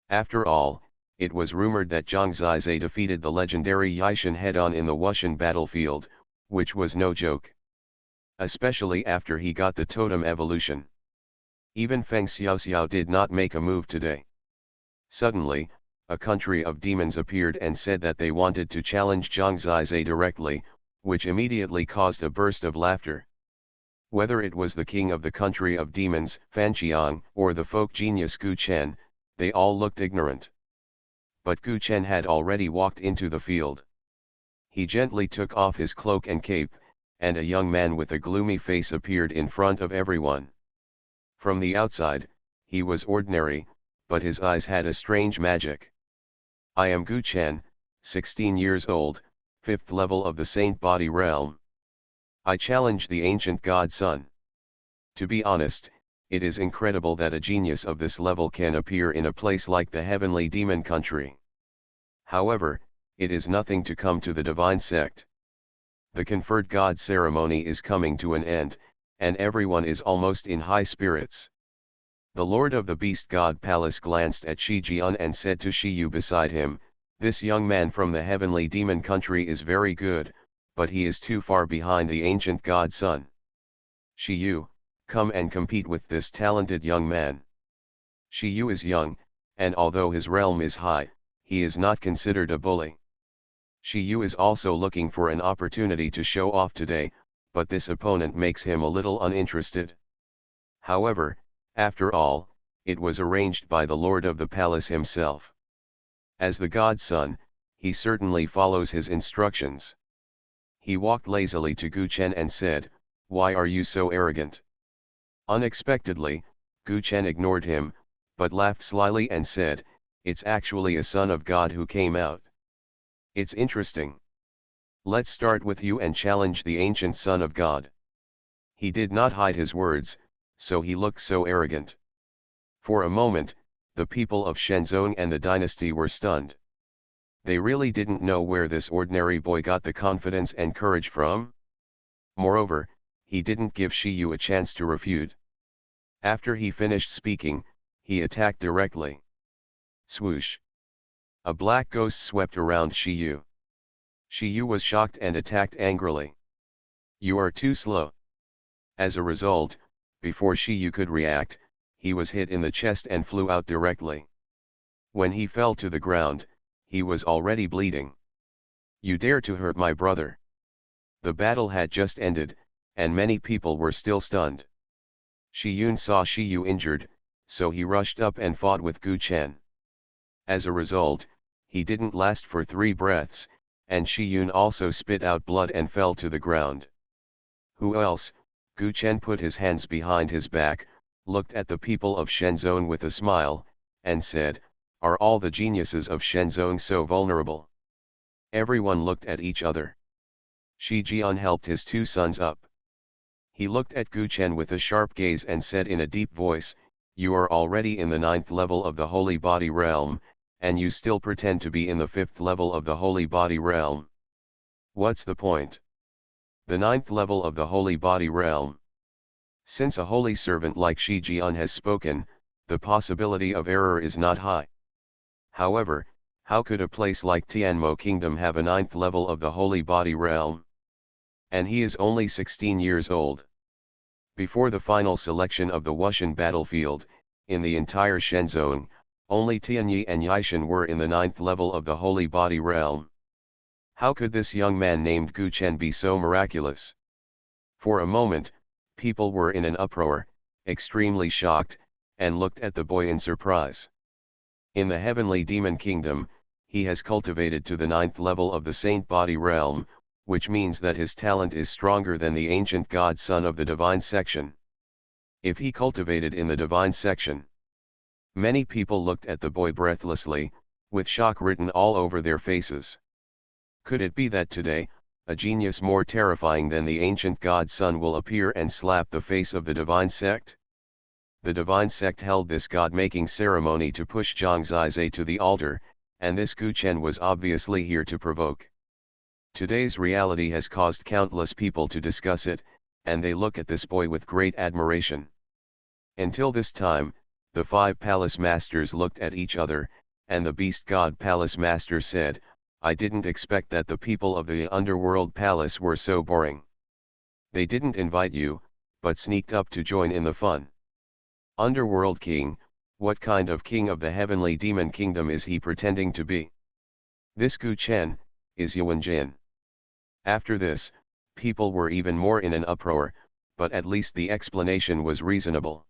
A: After all, it was rumored that Zhang Zizai defeated the legendary Yishan head-on in the Wushan battlefield, which was no joke. Especially after he got the totem evolution. Even Feng Xiaoxiao did not make a move today. Suddenly, a country of demons appeared and said that they wanted to challenge Zhang Zizai directly, which immediately caused a burst of laughter. Whether it was the king of the country of demons, Fan Qiang, or the folk genius Gu Chen, they all looked ignorant. But Gu Chen had already walked into the field. He gently took off his cloak and cape, and a young man with a gloomy face appeared in front of everyone. From the outside, he was ordinary, but his eyes had a strange magic. I am Gu Chen, 16 years old, 5th level of the Saint Body realm. I challenge the ancient god son. To be honest, it is incredible that a genius of this level can appear in a place like the heavenly demon country. However, it is nothing to come to the divine sect. The conferred god ceremony is coming to an end, and everyone is almost in high spirits. The lord of the beast god palace glanced at Shi Jian and said to Shi Yu beside him, "This young man from the heavenly demon country is very good, but he is too far behind the ancient god son. Shi Yu, come and compete with this talented young man." Shi Yu is young, and although his realm is high, he is not considered a bully. Shi Yu is also looking for an opportunity to show off today, but this opponent makes him a little uninterested. However, after all, it was arranged by the lord of the palace himself. As the god's son, he certainly follows his instructions. He walked lazily to Gu Chen and said, "Why are you so arrogant?" Unexpectedly, Gu Chen ignored him, but laughed slyly and said, "It's actually a son of God who came out. It's interesting. Let's start with you and challenge the ancient son of God." He did not hide his words, so he looked so arrogant. For a moment, the people of Shenzong and the dynasty were stunned. They really didn't know where this ordinary boy got the confidence and courage from. Moreover, he didn't give Shi Yu a chance to refute. After he finished speaking, he attacked directly. Swoosh! A black ghost swept around Shi Yu. Shi Yu was shocked and attacked angrily. "You are too slow." As a result, before Shi Yu could react, he was hit in the chest and flew out directly. When he fell to the ground, he was already bleeding. "You dare to hurt my brother." The battle had just ended, and many people were still stunned. Shi Yun saw Shi Yu injured, so he rushed up and fought with Gu Chen. As a result, he didn't last for 3 breaths, and Shi Yun also spit out blood and fell to the ground. "Who else?" Gu Chen put his hands behind his back, looked at the people of Shenzong with a smile, and said, "Are all the geniuses of Shenzong so vulnerable?" Everyone looked at each other. Shi Jian helped his 2 sons up. He looked at Gu Chen with a sharp gaze and said in a deep voice, "You are already in the 9th level of the Holy Body realm, and you still pretend to be in the 5th level of the Holy Body realm. What's the point? The 9th level of the Holy Body realm." Since a holy servant like Shi Jian has spoken, the possibility of error is not high. However, how could a place like Tianmo Kingdom have a 9th level of the Holy Body realm? And he is only 16 years old. Before the final selection of the Wuxian battlefield, in the entire Shenzong, only Tianyi and Yishan were in the 9th level of the Holy Body realm. How could this young man named Gu Chen be so miraculous? For a moment, people were in an uproar, extremely shocked, and looked at the boy in surprise. In the heavenly demon kingdom, he has cultivated to the 9th level of the saint body realm, which means that his talent is stronger than the ancient god son of the divine section. If he cultivated in the divine section. Many people looked at the boy breathlessly, with shock written all over their faces. Could it be that today, a genius more terrifying than the ancient god son will appear and slap the face of the divine sect? The divine sect held this god-making ceremony to push Zhang Zizhe to the altar, and this Gu Chen was obviously here to provoke. Today's reality has caused countless people to discuss it, and they look at this boy with great admiration. Until this time, the 5 palace masters looked at each other, and the beast god palace master said, "I didn't expect that the people of the underworld palace were so boring. They didn't invite you, but sneaked up to join in the fun. Underworld king, what kind of king of the heavenly demon kingdom is he pretending to be? This Gu Chen, is Yuan Jin." After this, people were even more in an uproar, but at least the explanation was reasonable.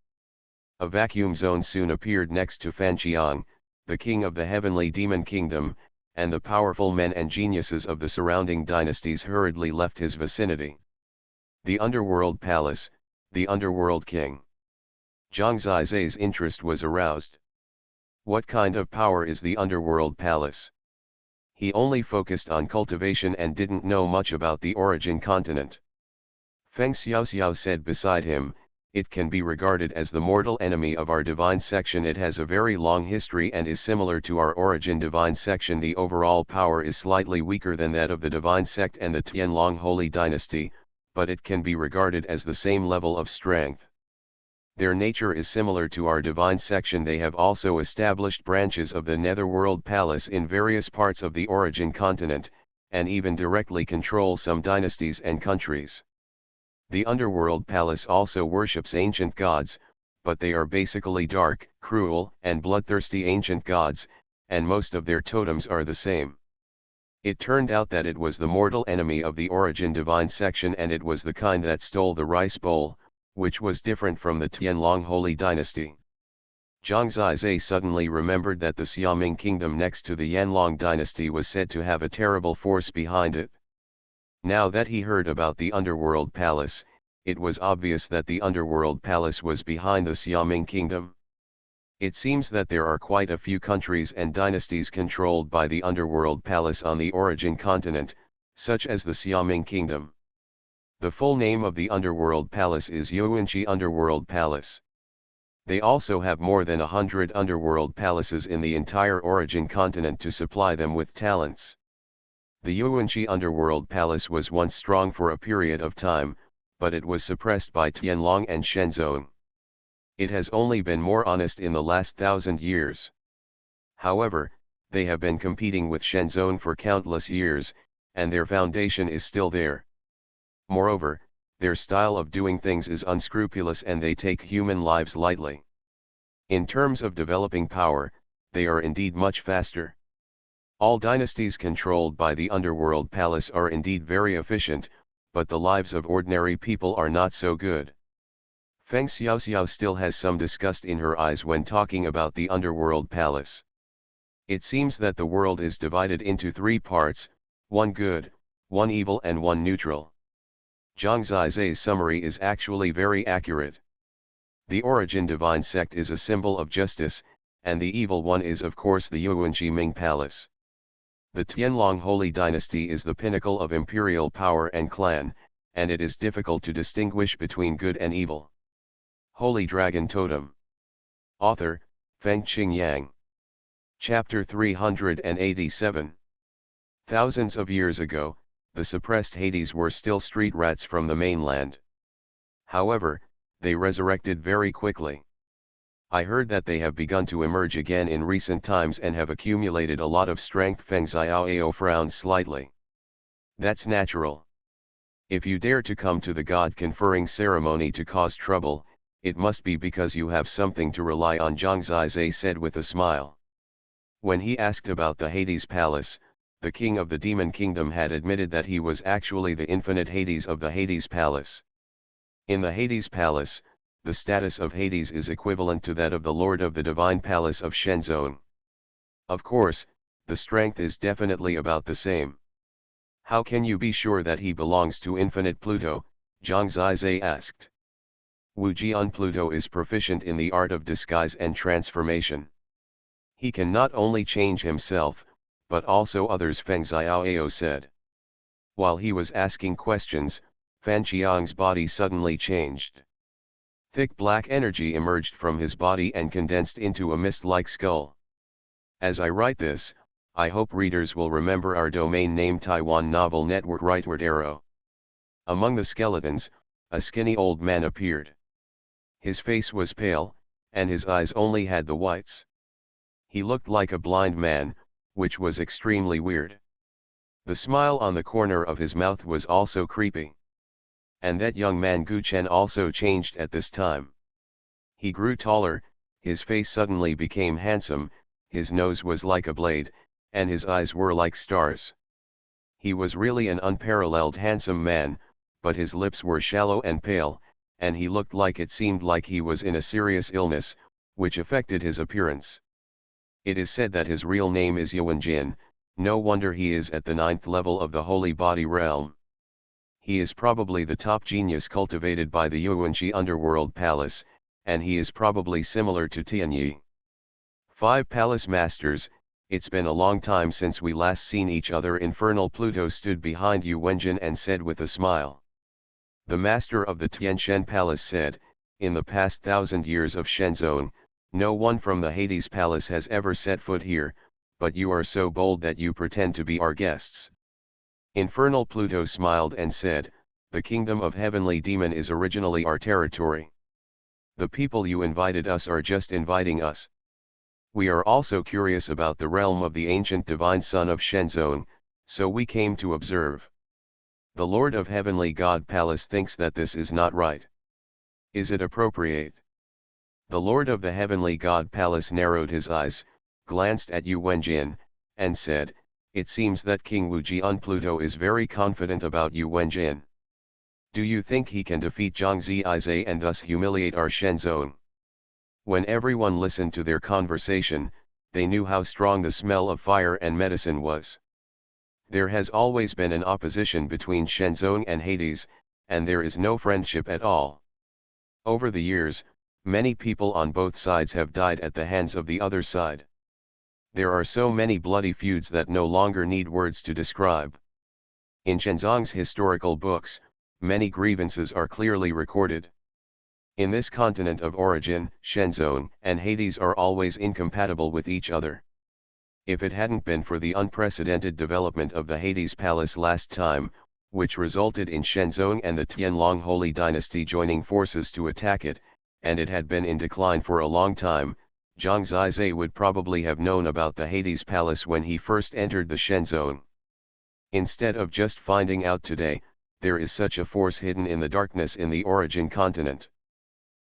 A: A vacuum zone soon appeared next to Fanqiang, the king of the heavenly demon kingdom, and the powerful men and geniuses of the surrounding dynasties hurriedly left his vicinity. The underworld palace, the underworld king. Zhang Zizhe's interest was aroused. What kind of power is the underworld palace? He only focused on cultivation and didn't know much about the origin continent. Feng Xiaoxiao said beside him, "It can be regarded as the mortal enemy of our divine section. It has a very long history and is similar to our origin divine section. The overall power is slightly weaker than that of the divine sect and the Tianlong Holy Dynasty, but it can be regarded as the same level of strength. Their nature is similar to our divine section. They have also established branches of the Netherworld Palace in various parts of the origin continent, and even directly control some dynasties and countries. The Underworld Palace also worships ancient gods, but they are basically dark, cruel, and bloodthirsty ancient gods, and most of their totems are the same." It turned out that it was the mortal enemy of the origin divine section, and it was the kind that stole the rice bowl, which was different from the Tianlong Holy Dynasty. Zhang Zizhe suddenly remembered that the Xiaming kingdom next to the Yanlong Dynasty was said to have a terrible force behind it. Now that he heard about the Underworld Palace, it was obvious that the Underworld Palace was behind the Xiaming kingdom. It seems that there are quite a few countries and dynasties controlled by the Underworld Palace on the origin continent, such as the Xiaming kingdom. The full name of the Underworld Palace is Yuanqi Underworld Palace. They also have more than 100 underworld palaces in the entire origin continent to supply them with talents. The Yuanqi Underworld Palace was once strong for a period of time, but it was suppressed by Tianlong and Shenzong. It has only been more honest in the last 1,000 years. However, they have been competing with Shenzong for countless years, and their foundation is still there. Moreover, their style of doing things is unscrupulous and they take human lives lightly. In terms of developing power, they are indeed much faster. All dynasties controlled by the Underworld Palace are indeed very efficient, but the lives of ordinary people are not so good. Feng Xiaoxiao still has some disgust in her eyes when talking about the Underworld Palace. It seems that the world is divided into 3 parts, one good, one evil and one neutral. Zhang Zizhe's summary is actually very accurate. The origin divine sect is a symbol of justice, and the evil one is of course the Yuanqi Ming Palace. The Tianlong Holy Dynasty is the pinnacle of imperial power and clan, and it is difficult to distinguish between good and evil. Holy Dragon Totem. Author, Feng Qingyang. Chapter 387. Thousands of years ago, the suppressed Hades were still street rats from the mainland. However, they resurrected very quickly. I heard that they have begun to emerge again in recent times and have accumulated a lot of strength. Feng Xiaoyao frowned slightly. That's natural. If you dare to come to the god-conferring ceremony to cause trouble, it must be because you have something to rely on, Zhang Zizai said with a smile. When he asked about the Hades Palace, the king of the demon kingdom had admitted that he was actually the infinite Hades of the Hades Palace. In the Hades Palace, the status of Hades is equivalent to that of the Lord of the Divine Palace of Shenzhen. Of course, the strength is definitely about the same. How can you be sure that he belongs to infinite Pluto? Zhang Zizai asked. Wu Jian Pluto is proficient in the art of disguise and transformation. He can not only change himself, but also others, Feng Xiaoyao said. While he was asking questions, Fan Qiang's body suddenly changed. Thick black energy emerged from his body and condensed into a mist-like skull. As I write this, I hope readers will remember our domain name Taiwan Novel Network Rightward Arrow. Among the skeletons, a skinny old man appeared. His face was pale, and his eyes only had the whites. He looked like a blind man, which was extremely weird. The smile on the corner of his mouth was also creepy. And that young man Gu Chen also changed at this time. He grew taller, his face suddenly became handsome, his nose was like a blade, and his eyes were like stars. He was really an unparalleled handsome man, but his lips were shallow and pale, and he looked like it seemed like he was in a serious illness, which affected his appearance. It is said that his real name is Yuan Jin, no wonder he is at the 9th level of the Holy Body realm. He is probably the top genius cultivated by the Yuanxi Underworld Palace, and he is probably similar to Tianyi. 5 Palace Masters, it's been a long time since we last seen each other. Infernal Pluto stood behind Yu Wenjin and said with a smile. The master of the Tianshen Palace said, in the past 1,000 years of Shenzhen, no one from the Hades Palace has ever set foot here, but you are so bold that you pretend to be our guests. Infernal Pluto smiled and said, the kingdom of Heavenly Demon is originally our territory. The people you invited us are just inviting us. We are also curious about the realm of the ancient divine son of Shenzhen, so we came to observe. The Lord of Heavenly God Palace thinks that this is not right. Is it appropriate? The Lord of the Heavenly God Palace narrowed his eyes, glanced at Yu Wenjin, and said, it seems that King Wu Jian Pluto is very confident about Yu Wenjin. Do you think he can defeat Zhang Zizai and thus humiliate our Shenzhen? When everyone listened to their conversation, they knew how strong the smell of fire and medicine was. There has always been an opposition between Shenzhen and Hades, and there is no friendship at all. Over the years, many people on both sides have died at the hands of the other side. There are so many bloody feuds that no longer need words to describe. In Shenzong's historical books, many grievances are clearly recorded. In this continent of origin, Shenzhen and Hades are always incompatible with each other. If it hadn't been for the unprecedented development of the Hades Palace last time, which resulted in Shenzhen and the Tianlong Holy Dynasty joining forces to attack it, and it had been in decline for a long time, Zhang Zizai would probably have known about the Hades Palace when he first entered the Shenzhen. Instead of just finding out today, there is such a force hidden in the darkness in the origin continent.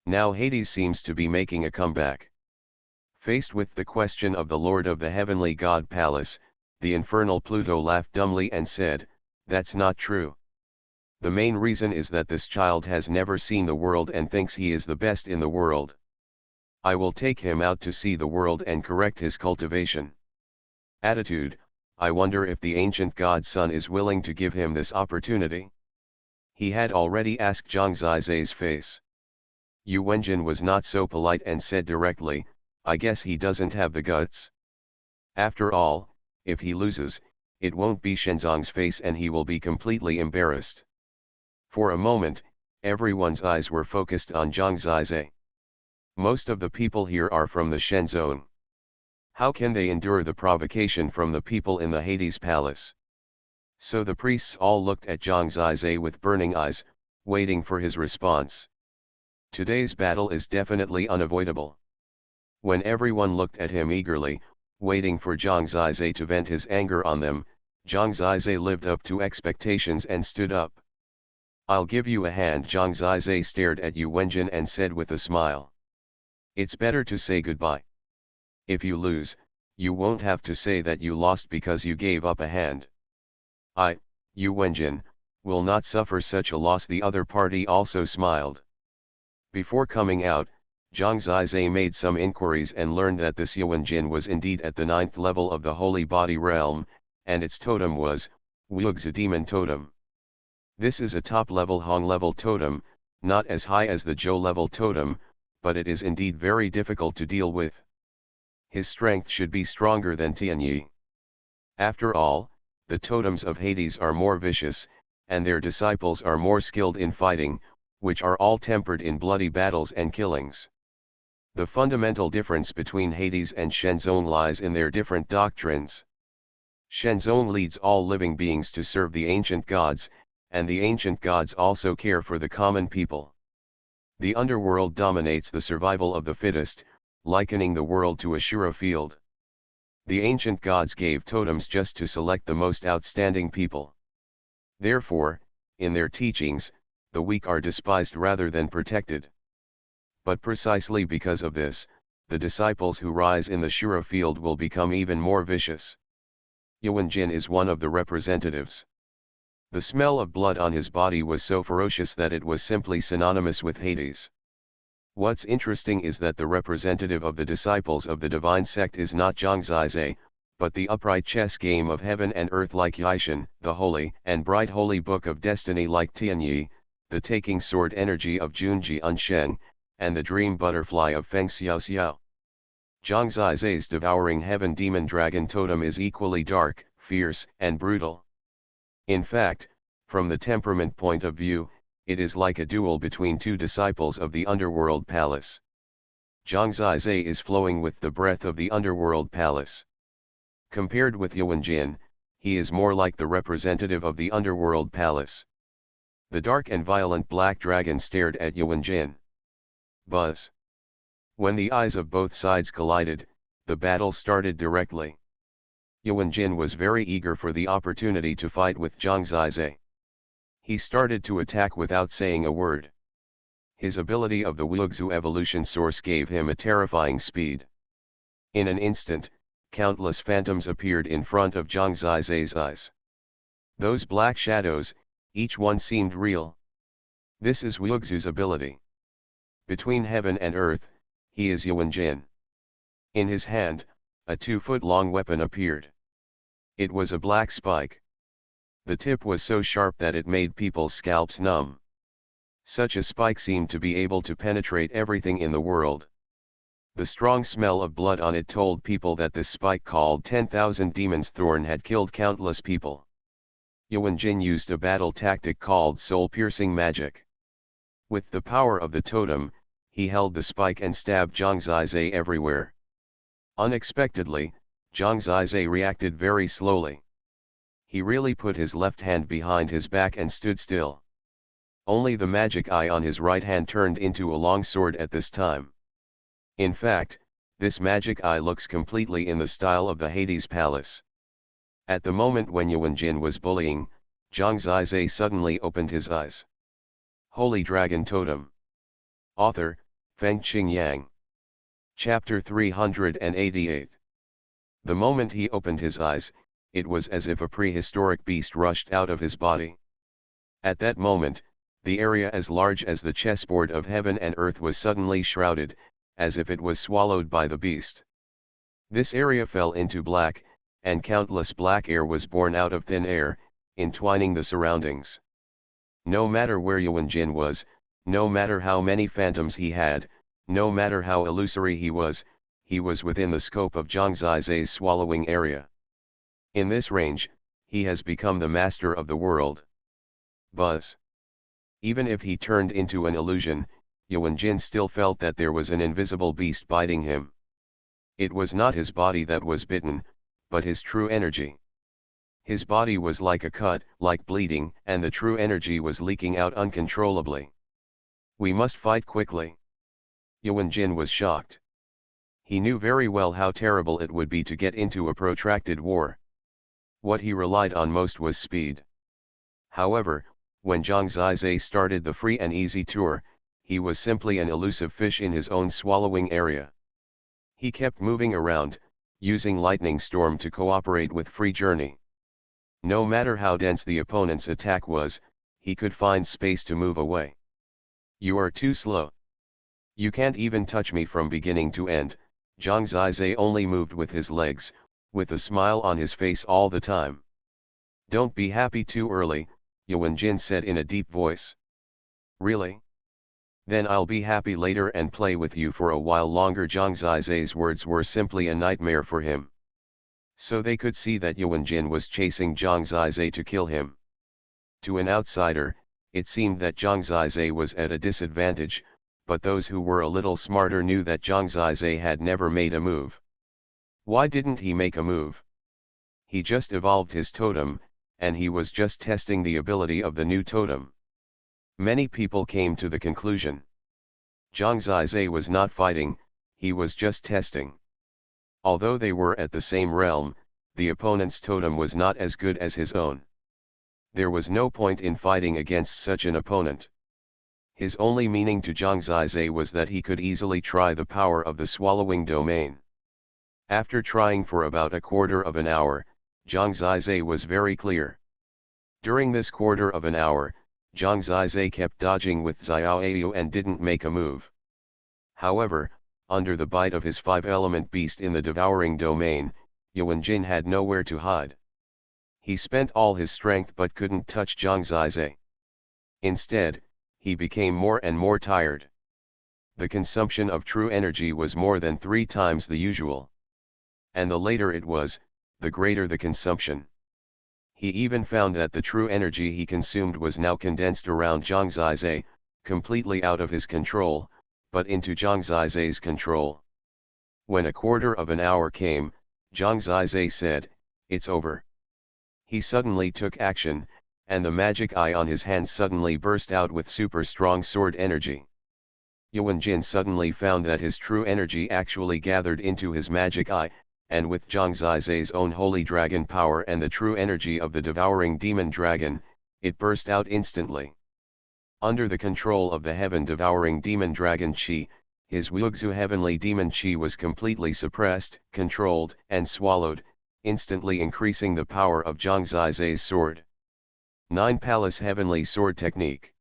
A: Now Hades seems to be making a comeback. Faced with the question of the Lord of the Heavenly God Palace, the infernal Pluto laughed dumbly and said, that's not true. The main reason is that this child has never seen the world and thinks he is the best in the world. I will take him out to see the world and correct his cultivation. Attitude, I wonder if the ancient God Son is willing to give him this opportunity. He had already asked Zhang Zizai's face. Yu Wenjin was not so polite and said directly, I guess he doesn't have the guts. After all, if he loses, it won't be Shenzong's face and he will be completely embarrassed. For a moment, everyone's eyes were focused on Zhang Zizai. Most of the people here are from the Shenzhen. How can they endure the provocation from the people in the Hades Palace? So the priests all looked at Zhang Zizai with burning eyes, waiting for his response. Today's battle is definitely unavoidable. When everyone looked at him eagerly, waiting for Zhang Zizai to vent his anger on them, Zhang Zizai lived up to expectations and stood up. I'll give you a hand. Zhang Zizai stared at Yu Wenjin and said with a smile. It's better to say goodbye. If you lose, you won't have to say that you lost because you gave up a hand. Yu Wenjin, will not suffer such a loss. The other party also smiled. Before coming out, Zhang Zizai made some inquiries and learned that this Yu Wenjin was indeed at the 9th level of the Holy Body Realm, and its totem was Wuxu Demon Totem. This is a top-level Hong-level totem, not as high as the Zhou-level totem, but it is indeed very difficult to deal with. His strength should be stronger than Tianyi. After all, the totems of Hades are more vicious, and their disciples are more skilled in fighting, which are all tempered in bloody battles and killings. The fundamental difference between Hades and Shenzong lies in their different doctrines. Shenzong leads all living beings to serve the ancient gods, and the ancient gods also care for the common people. The underworld dominates the survival of the fittest, likening the world to a Shura field. The ancient gods gave totems just to select the most outstanding people. Therefore, in their teachings, the weak are despised rather than protected. But precisely because of this, the disciples who rise in the Shura field will become even more vicious. Yu Wenjin is one of the representatives. The smell of blood on his body was so ferocious that it was simply synonymous with Hades. What's interesting is that the representative of the disciples of the divine sect is not Zhang Zizai, but the upright chess game of heaven and earth like Yishan, the holy and bright holy book of destiny like Tianyi, the taking sword energy of Junji Unsheng, and the dream butterfly of Feng Xiaoxiao. Zhang Zizai's devouring heaven demon dragon totem is equally dark, fierce, and brutal. In fact, from the temperament point of view, it is like a duel between two disciples of the underworld palace. Zhang Zizai is flowing with the breath of the underworld palace. Compared with Yu Wenjin, he is more like the representative of the underworld palace. The dark and violent black dragon stared at Yu Wenjin. Buzz. When the eyes of both sides collided, the battle started directly. Yu Wenjin was very eager for the opportunity to fight with Zhang Zizai. He started to attack without saying a word. His ability of the Wuxu evolution source gave him a terrifying speed. In an instant, countless phantoms appeared in front of Zhang Zizai's eyes. Those black shadows, each one seemed real. This is Wuxu's ability. Between heaven and earth, he is Yu Wenjin. In his hand, a 2-foot-long weapon appeared. It was a black spike. The tip was so sharp that it made people's scalps numb. Such a spike seemed to be able to penetrate everything in the world. The strong smell of blood on it told people that this spike called 10,000 Demons Thorn had killed countless people. Yu Wenjin used a battle tactic called soul-piercing magic. With the power of the totem, he held the spike and stabbed Zhang Zizai everywhere. Unexpectedly, Zhang Zizai reacted very slowly. He really put his left hand behind his back and stood still. Only the magic eye on his right hand turned into a long sword at this time. In fact, this magic eye looks completely in the style of the Hades Palace. At the moment when Yu Wenjin was bullying, Zhang Zizai suddenly opened his eyes. Holy Dragon Totem. Author, Fengqing Yang. Chapter 388. The moment he opened his eyes, it was as if a prehistoric beast rushed out of his body. At that moment, the area as large as the chessboard of heaven and earth was suddenly shrouded, as if it was swallowed by the beast. This area fell into black, and countless black air was born out of thin air, entwining the surroundings. No matter where Yu Wenjin was, no matter how many phantoms he had, no matter how illusory he was within the scope of Zhang Zizai's swallowing area. In this range, he has become the master of the world. Buzz. Even if he turned into an illusion, Yu Wenjin still felt that there was an invisible beast biting him. It was not his body that was bitten, but his true energy. His body was like a cut, like bleeding, and the true energy was leaking out uncontrollably. We must fight quickly. Yu Wenjin was shocked. He knew very well how terrible it would be to get into a protracted war. What he relied on most was speed. However, When Zhang Zizai started the free and easy tour, he was simply an elusive fish in his own swallowing area. He kept moving around, using lightning storm to cooperate with free journey. No matter how dense the opponent's attack was, he could find space to move away. You are too slow. You can't even touch me from beginning to end. Zhang Zizai only moved with his legs, with a smile on his face all the time. Don't be happy too early, Yuanjin said in a deep voice. Really? Then I'll be happy later and play with you for a while longer. Zhang Zizai's words were simply a nightmare for him. So they could see that Yuanjin was chasing Zhang Zizai to kill him. To an outsider, it seemed that Zhang Zizai was at a disadvantage, but those who were a little smarter knew that Zhang Zizai had never made a move. Why didn't he make a move? He just evolved his totem, and he was just testing the ability of the new totem. Many people came to the conclusion. Zhang Zizai was not fighting, he was just testing. Although they were at the same realm, the opponent's totem was not as good as his own. There was no point in fighting against such an opponent. His only meaning to Zhang Zizai was that he could easily try the power of the swallowing domain. After trying for about a quarter of an hour, Zhang Zizai was very clear. During this quarter of an hour, Zhang Zizai kept dodging with Xiaoyu and didn't make a move. However, under the bite of his 5-element beast in the devouring domain, Yuanjin had nowhere to hide. He spent all his strength but couldn't touch Zhang Zizai. Instead, he became more and more tired. The consumption of true energy was more than 3 times the usual. And the later it was, the greater the consumption. He even found that the true energy he consumed was now condensed around Zhang Zizai, completely out of his control, but into Zhang Zizai's control. When a quarter of an hour came, Zhang Zizai said, "It's over." He suddenly took action, and the magic eye on his hand suddenly burst out with super strong sword energy. Yuanjin suddenly found that his true energy actually gathered into his magic eye, and with Zhang Zizai's own holy dragon power and the true energy of the devouring demon dragon, it burst out instantly. Under the control of the heaven-devouring demon dragon Qi, his Wuxu heavenly demon Qi was completely suppressed, controlled, and swallowed, instantly increasing the power of Zhang Zizai's sword. 9 Palace Heavenly Sword Technique.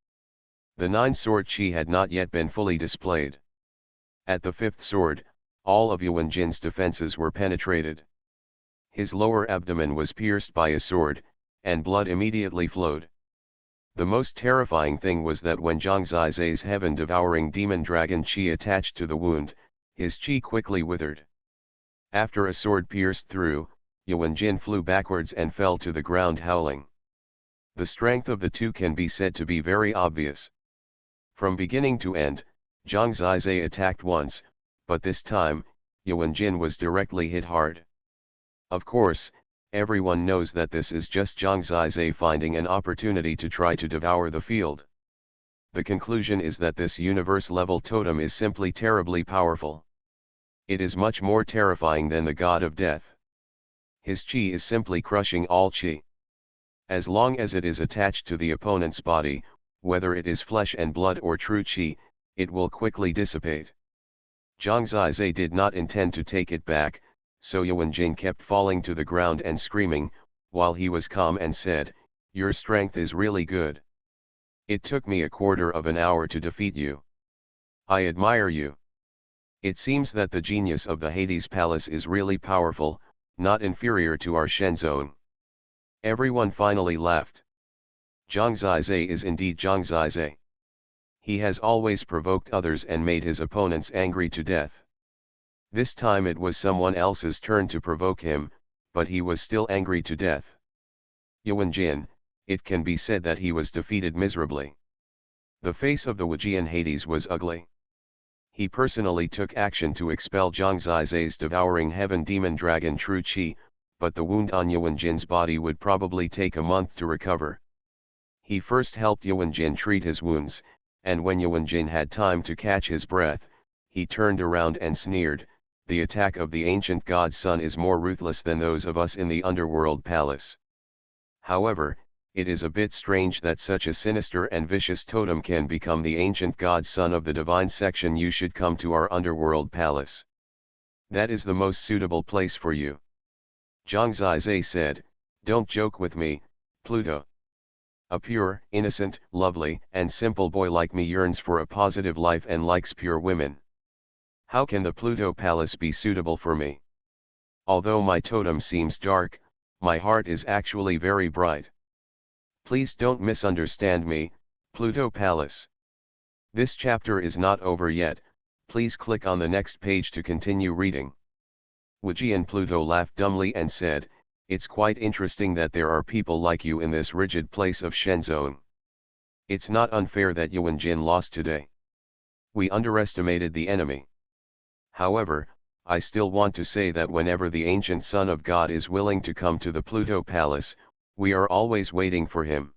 A: The 9 sword Qi had not yet been fully displayed. At the 5th sword, all of Yuanjin's defenses were penetrated. His lower abdomen was pierced by a sword, and blood immediately flowed. The most terrifying thing was that when Zhang Zizai's heaven-devouring demon dragon Qi attached to the wound, his Qi quickly withered. After a sword pierced through, Yuanjin flew backwards and fell to the ground howling. The strength of the two can be said to be very obvious. From beginning to end, Zhang Zizai attacked once, but this time, Yuanjin was directly hit hard. Of course, everyone knows that this is just Zhang Zizai finding an opportunity to try to devour the field. The conclusion is that this universe-level totem is simply terribly powerful. It is much more terrifying than the god of death. His Qi is simply crushing all Qi. As long as it is attached to the opponent's body, whether it is flesh and blood or true Qi, it will quickly dissipate. Zhang Zizai did not intend to take it back, so Yuanjin kept falling to the ground and screaming, while he was calm and said, "Your strength is really good. It took me a quarter of an hour to defeat you. I admire you. It seems that the genius of the Hades Palace is really powerful, not inferior to our Shenzong." Everyone finally laughed. Zhang Zizai is indeed Zhang Zizai. He has always provoked others and made his opponents angry to death. This time it was someone else's turn to provoke him, but he was still angry to death. Yuanjin, it can be said that he was defeated miserably. The face of the Wujian Hades was ugly. He personally took action to expel Zhang Zizai's devouring heaven demon dragon True Qi, but the wound on Yuanjin's body would probably take a month to recover. He first helped Yuanjin treat his wounds, and when Yuanjin had time to catch his breath, he turned around and sneered, "The attack of the ancient god's son is more ruthless than those of us in the underworld palace." However, it is a bit strange that such a sinister and vicious totem can become the ancient god son of the divine section. You should come to our underworld palace. That is the most suitable place for you. Zhang Zizai said, don't joke with me, Pluto. A pure, innocent, lovely, and simple boy like me yearns for a positive life and likes pure women. How can the Pluto Palace be suitable for me? Although my totem seems dark, my heart is actually very bright. Please don't misunderstand me, Pluto Palace. This chapter is not over yet, please click on the next page to continue reading. Wuji and Pluto laughed dumbly and said, it's quite interesting that there are people like you in this rigid place of Shenzong. It's not unfair that Yuan Jin lost today. We underestimated the enemy. However, I still want to say that whenever the ancient Son of God is willing to come to the Pluto Palace, we are always waiting for him.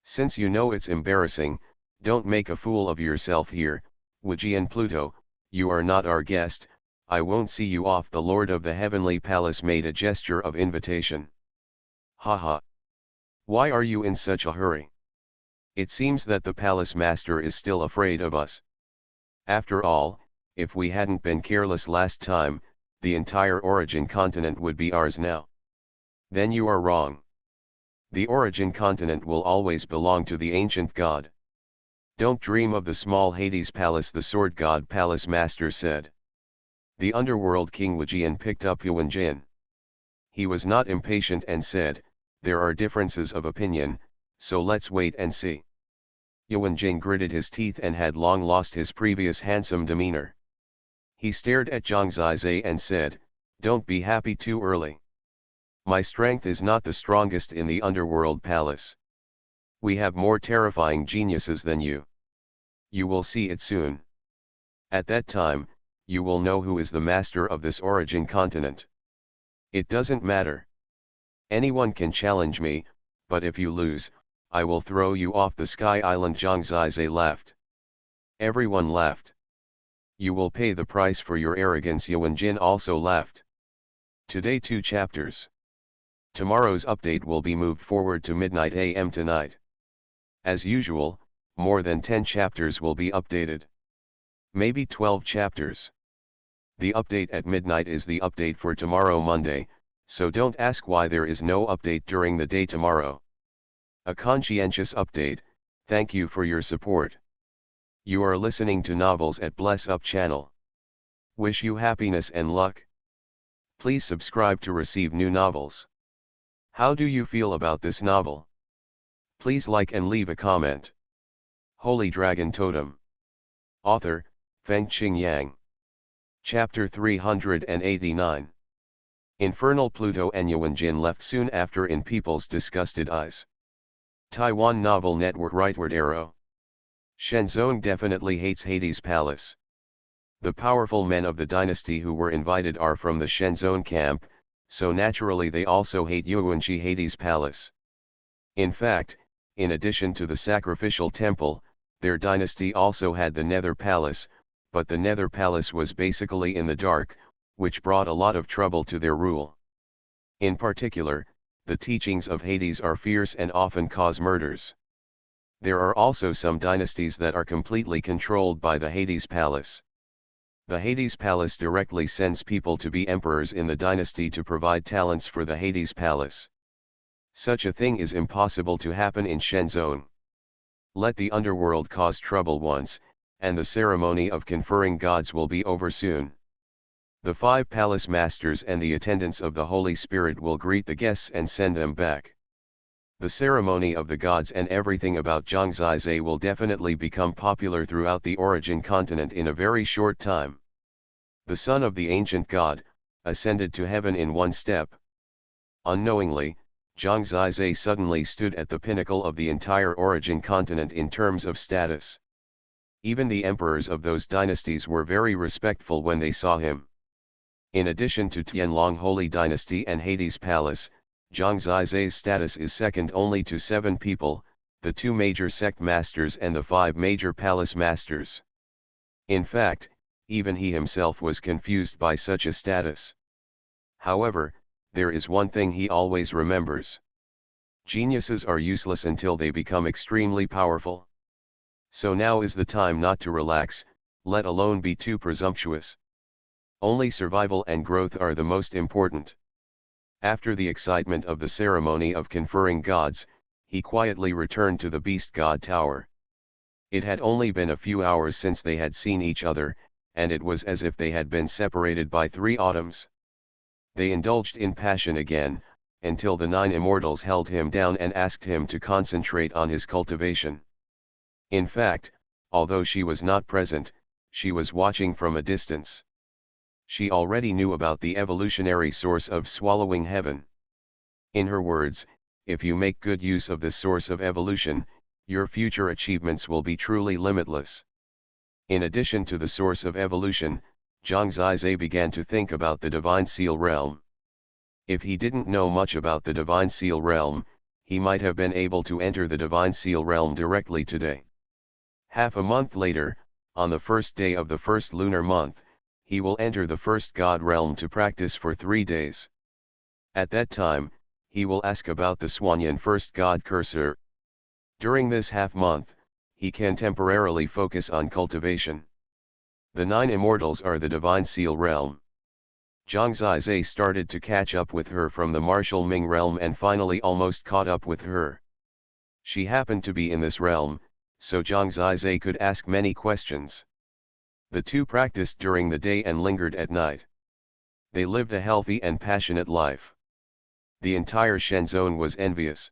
A: Since you know it's embarrassing, don't make a fool of yourself here, Wuji and Pluto, you are not our guest, I won't see you off. The Lord of the Heavenly Palace made a gesture of invitation. Haha. Why are you in such a hurry? It seems that the palace master is still afraid of us. After all, if we hadn't been careless last time, the entire origin continent would be ours now. Then you are wrong. The origin continent will always belong to the ancient god. Don't dream of the small Hades palace, the sword god palace master said. The underworld king Wujian picked up Yuan Jin. He was not impatient and said, there are differences of opinion, so let's wait and see. Yuan Jin gritted his teeth and had long lost his previous handsome demeanor. He stared at Zhang Zizai and said, don't be happy too early. My strength is not the strongest in the underworld palace. We have more terrifying geniuses than you. You will see it soon. At that time, you will know who is the master of this origin continent. It doesn't matter. Anyone can challenge me, but if you lose, I will throw you off the sky island. Zhang Zizai laughed. Everyone laughed. You will pay the price for your arrogance. Yuan Jin also laughed. Today 2 chapters. Tomorrow's update will be moved forward to midnight AM tonight. As usual, more than 10 chapters will be updated. Maybe 12 chapters. The update at midnight is the update for tomorrow Monday, so don't ask why there is no update during the day tomorrow. A conscientious update, thank you for your support. You are listening to Novels at Bless Up channel. Wish you happiness and luck. Please subscribe to receive new novels. How do you feel about this novel? Please like and leave a comment. Holy Dragon Totem. Author, Fengqing Yang. Chapter 389. Infernal Pluto and Yuan Jin left soon after in people's disgusted eyes. Taiwan Novel Network. Rightward arrow. Shenzong definitely hates Hades Palace. The powerful men of the dynasty who were invited are from the Shenzong camp, so naturally they also hate Yuanqi Hades Palace. In fact, in addition to the sacrificial temple, their dynasty also had the Nether Palace, but the Nether Palace was basically in the dark, which brought a lot of trouble to their rule. In particular, the teachings of Hades are fierce and often cause murders. There are also some dynasties that are completely controlled by the Hades Palace. The Hades Palace directly sends people to be emperors in the dynasty to provide talents for the Hades Palace. Such a thing is impossible to happen in Shenzong. Let the underworld cause trouble once, and the ceremony of conferring gods will be over soon. The 5 palace masters and the attendants of the Holy Spirit will greet the guests and send them back. The ceremony of the gods and everything about Zhang Zizai will definitely become popular throughout the origin continent in a very short time. The son of the ancient god, ascended to heaven in one step. Unknowingly, Zhang Zizai suddenly stood at the pinnacle of the entire origin continent in terms of status. Even the emperors of those dynasties were very respectful when they saw him. In addition to Tianlong Holy Dynasty and Hades Palace, Zhang Zizai's status is second only to 7 people, the 2 major sect masters and the 5 major palace masters. In fact, even he himself was confused by such a status. However, there is one thing he always remembers. Geniuses are useless until they become extremely powerful. So now is the time not to relax, let alone be too presumptuous. Only survival and growth are the most important. After the excitement of the ceremony of conferring gods, he quietly returned to the Beast God Tower. It had only been a few hours since they had seen each other, and it was as if they had been separated by 3 autumns. They indulged in passion again, until the 9 immortals held him down and asked him to concentrate on his cultivation. In fact, although she was not present, she was watching from a distance. She already knew about the evolutionary source of swallowing heaven. In her words, if you make good use of this source of evolution, your future achievements will be truly limitless. In addition to the source of evolution, Zhang Zizai began to think about the Divine Seal realm. If he didn't know much about the Divine Seal realm, he might have been able to enter the Divine Seal realm directly today. Half a month later, on the first day of the first lunar month, he will enter the first God realm to practice for 3 days. At that time, he will ask about the Xuanhuan first God cursor. During this half-month, he can temporarily focus on cultivation. The 9 immortals are the Divine Seal realm. Zhang Zizai started to catch up with her from the Martial Ming realm and finally almost caught up with her. She happened to be in this realm, so Zhang Zizai could ask many questions. The two practiced during the day and lingered at night. They lived a healthy and passionate life. The entire Shenzhen was envious.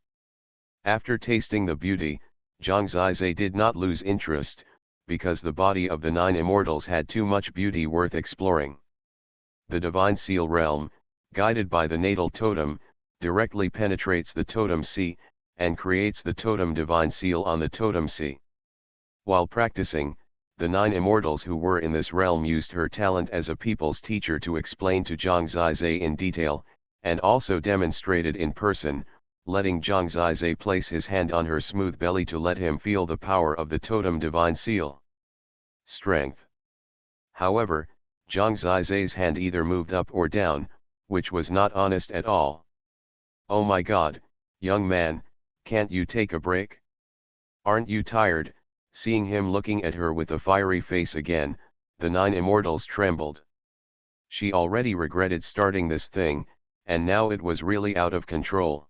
A: After tasting the beauty, Zhang Zizai did not lose interest, because the body of the 9 immortals had too much beauty worth exploring. The Divine Seal realm, guided by the natal totem, directly penetrates the totem sea, and creates the totem Divine Seal on the totem sea. While practicing, the 9 immortals who were in this realm used her talent as a people's teacher to explain to Zhang Zizai in detail, and also demonstrated in person, letting Zhang Zizai place his hand on her smooth belly to let him feel the power of the totem Divine Seal. Strength. However, Zhang Zizai's hand either moved up or down, which was not honest at all. "Oh my God, young man, can't you take a break? Aren't you tired?" Seeing him looking at her with a fiery face again, the 9 immortals trembled. She already regretted starting this thing, and now it was really out of control.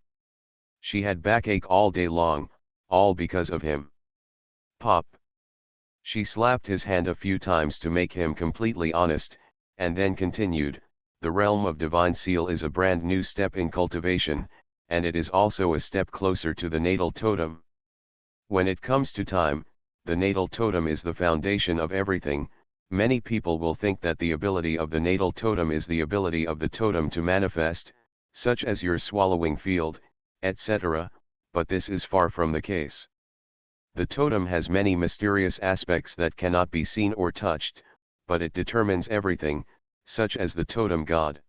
A: She had backache all day long, all because of him. Pop. She slapped his hand a few times to make him completely honest, and then continued, "The realm of Divine Seal is a brand new step in cultivation, and it is also a step closer to the natal totem. When it comes to time, the natal totem is the foundation of everything. Many people will think that the ability of the natal totem is the ability of the totem to manifest, such as your swallowing field, etc., but this is far from the case. The totem has many mysterious aspects that cannot be seen or touched, but it determines everything, such as the totem god.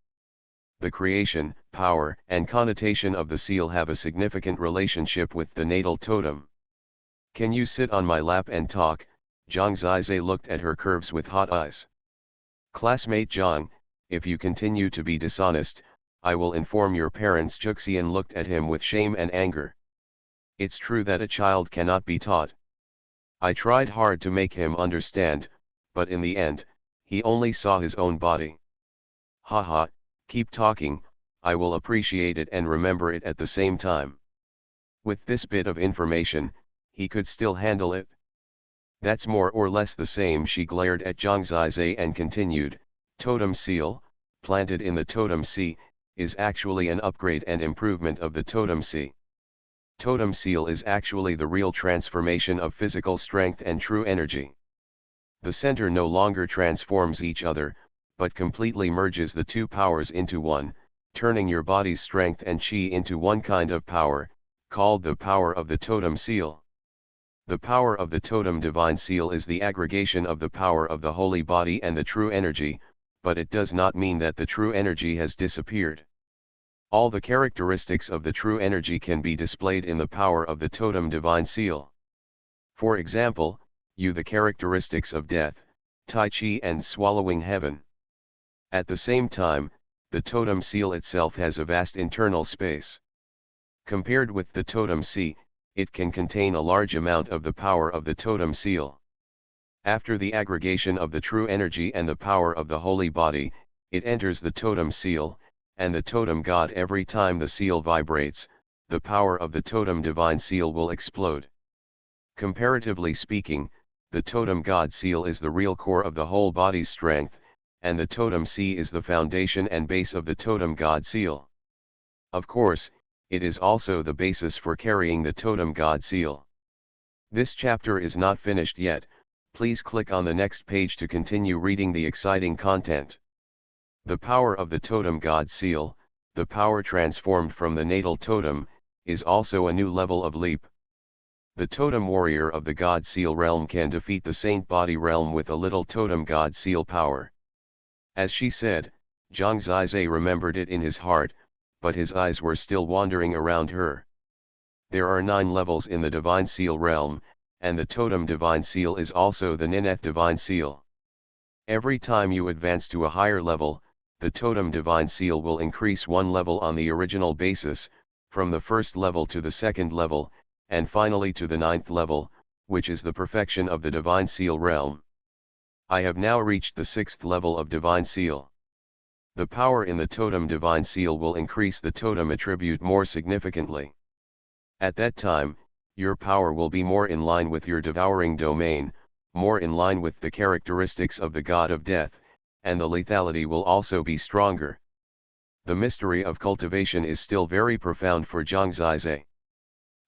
A: The creation, power, and connotation of the seal have a significant relationship with the natal totem. Can you sit on my lap and talk?" Zhang Zizai looked at her curves with hot eyes. "Classmate Zhang, if you continue to be dishonest, I will inform your parents." Juxian looked at him with shame and anger. "It's true that a child cannot be taught. I tried hard to make him understand, but in the end, he only saw his own body. Haha, keep talking, I will appreciate it and remember it at the same time." With this bit of information, he could still handle it. "That's more or less the same." She glared at Zhang Zizai and continued, "Totem Seal, planted in the Totem Sea, is actually an upgrade and improvement of the Totem Sea. Totem Seal is actually the real transformation of physical strength and true energy. The center no longer transforms each other, but completely merges the two powers into one, turning your body's strength and chi into one kind of power, called the power of the Totem Seal. The power of the Totem Divine Seal is the aggregation of the power of the holy body and the true energy, but it does not mean that the true energy has disappeared. All the characteristics of the true energy can be displayed in the power of the Totem Divine Seal. For example, the characteristics of death, Tai Chi and swallowing heaven. At the same time, the Totem Seal itself has a vast internal space. Compared with the Totem C, it can contain a large amount of the power of the Totem Seal. After the aggregation of the true energy and the power of the holy body, it enters the Totem Seal, and the Totem God. Every time the seal vibrates, the power of the Totem Divine Seal will explode. Comparatively speaking, the Totem God Seal is the real core of the whole body's strength, and the Totem C is the foundation and base of the Totem God Seal. Of course, it is also the basis for carrying the Totem God Seal. This chapter is not finished yet, please click on the next page to continue reading the exciting content. The power of the Totem God Seal, the power transformed from the natal totem, is also a new level of leap. The Totem Warrior of the God Seal realm can defeat the Saint Body realm with a little Totem God Seal power. As she said, Zhang Zizhe remembered it in his heart, but his eyes were still wandering around her. There are 9 levels in the Divine Seal realm, and the Totem Divine Seal is also the Nineth Divine Seal. Every time you advance to a higher level, the Totem Divine Seal will increase 1 level on the original basis, from the first level to the second level, and finally to the 9th level, which is the perfection of the Divine Seal realm. I have now reached the 6th level of Divine Seal. The power in the Totem Divine Seal will increase the Totem attribute more significantly. At that time, your power will be more in line with your devouring domain, more in line with the characteristics of the God of Death, and the lethality will also be stronger. The mystery of cultivation is still very profound for Zhang Zizhe.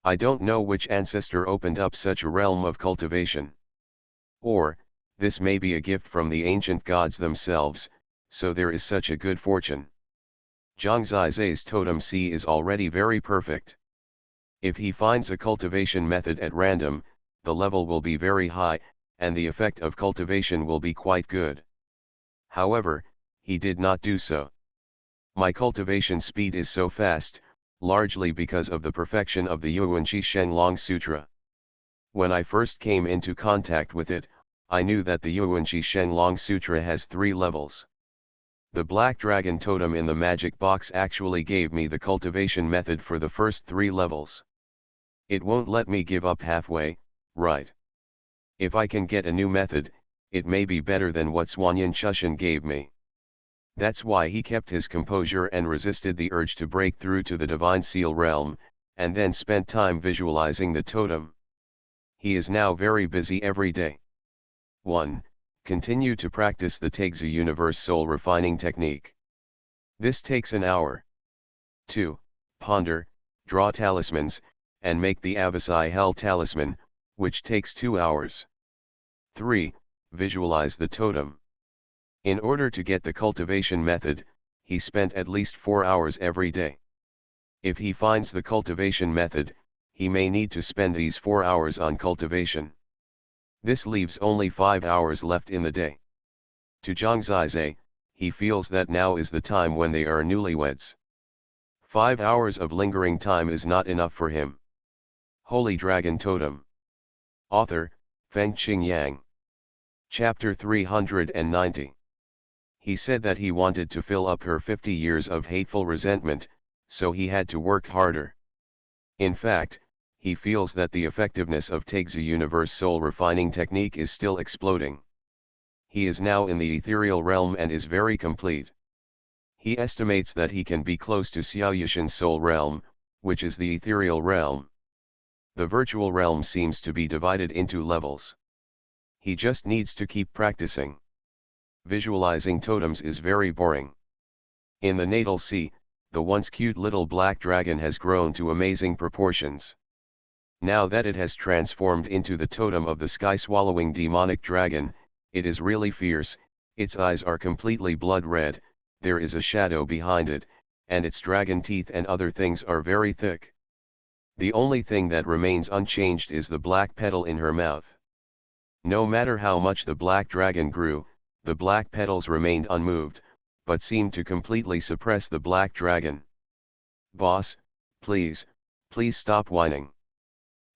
A: I don't know which ancestor opened up such a realm of cultivation. Or, this may be a gift from the ancient gods themselves, so there is such a good fortune. Zhang Zizhe's Totem C is already very perfect. If he finds a cultivation method at random, the level will be very high, and the effect of cultivation will be quite good. However, he did not do so. My cultivation speed is so fast, largely because of the perfection of the Yuanqi Shenglong Sutra. When I first came into contact with it, I knew that the Yuanqi Shenglong Sutra has 3 levels. The black dragon totem in the magic box actually gave me the cultivation method for the first 3 levels. It won't let me give up halfway, right? If I can get a new method, it may be better than what Xuanhuan Chushan gave me. That's why he kept his composure and resisted the urge to break through to the Divine Seal realm, and then spent time visualizing the totem. He is now very busy every day. 1. Continue to practice the Taigzi Universe Soul Refining Technique. This takes an hour. 2. Ponder, draw talismans, and make the Avasai Hell Talisman, which takes 2 hours. 3. Visualize the totem. In order to get the cultivation method, he spent at least 4 hours every day. If he finds the cultivation method, he may need to spend these 4 hours on cultivation. This leaves only 5 hours left in the day. To Zhang Zizhe, he feels that now is the time when they are newlyweds. 5 hours of lingering time is not enough for him. Holy Dragon Totem. Author, Fengqing Yang. Chapter 390. He said that he wanted to fill up her 50 years of hateful resentment, so he had to work harder. In fact, he feels that the effectiveness of Taigzi Universe Soul Refining Technique is still exploding. He is now in the ethereal realm and is very complete. He estimates that he can be close to Xiaoyushan's soul realm, which is the ethereal realm. The virtual realm seems to be divided into levels. He just needs to keep practicing. Visualizing totems is very boring. In the natal sea, the once cute little black dragon has grown to amazing proportions. Now that it has transformed into the totem of the sky-swallowing demonic dragon, it is really fierce, its eyes are completely blood red, there is a shadow behind it, and its dragon teeth and other things are very thick. The only thing that remains unchanged is the black petal in her mouth. No matter how much the black dragon grew, the black petals remained unmoved, but seemed to completely suppress the black dragon. Boss, please stop whining.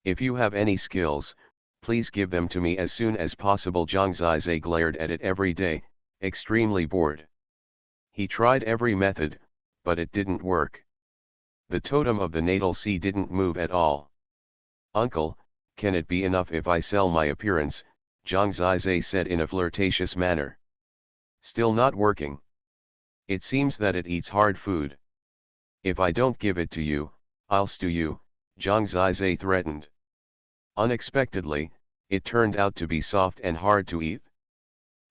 A: If you have any skills, please give them to me as soon as possible. Zhang Zizhe glared at it every day, extremely bored. He tried every method, but it didn't work. The totem of the natal sea didn't move at all. "Uncle, can it be enough if I sell my appearance?" Zhang Zizai said in a flirtatious manner. "Still not working. It seems that it eats hard food. If I don't give it to you, I'll stew you," Zhang Zizai threatened. Unexpectedly, it turned out to be soft and hard to eat.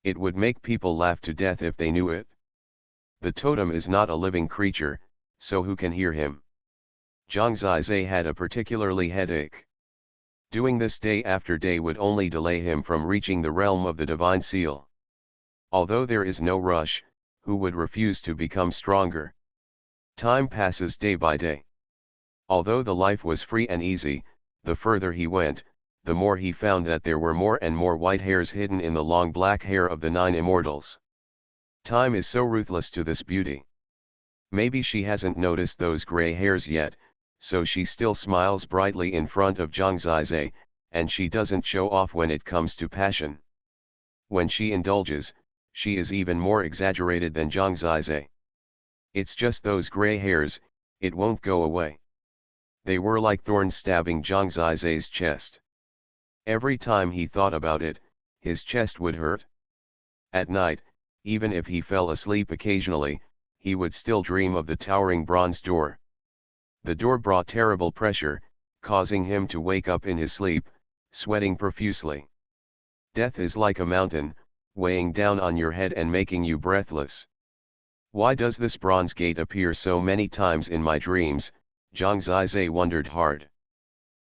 A: It would make people laugh to death if they knew it. The totem is not a living creature, so who can hear him? Zhang Zizai had a particularly headache. Doing this day after day would only delay him from reaching the realm of the divine seal. Although there is no rush, who would refuse to become stronger? Time passes day by day. Although the life was free and easy, the further he went, the more he found that there were more and more white hairs hidden in the long black hair of the 9 immortals. Time is so ruthless to this beauty. Maybe she hasn't noticed those gray hairs yet, so she still smiles brightly in front of Zhang Zizai, and she doesn't show off when it comes to passion. When she indulges, she is even more exaggerated than Zhang Zizai. "It's just those gray hairs, it won't go away." They were like thorns stabbing Zhang Zizai's chest. Every time he thought about it, his chest would hurt. At night, even if he fell asleep occasionally, he would still dream of the towering bronze door. The door brought terrible pressure, causing him to wake up in his sleep, sweating profusely. Death is like a mountain, weighing down on your head and making you breathless. Why does this bronze gate appear so many times in my dreams? Zhang Zizai wondered hard.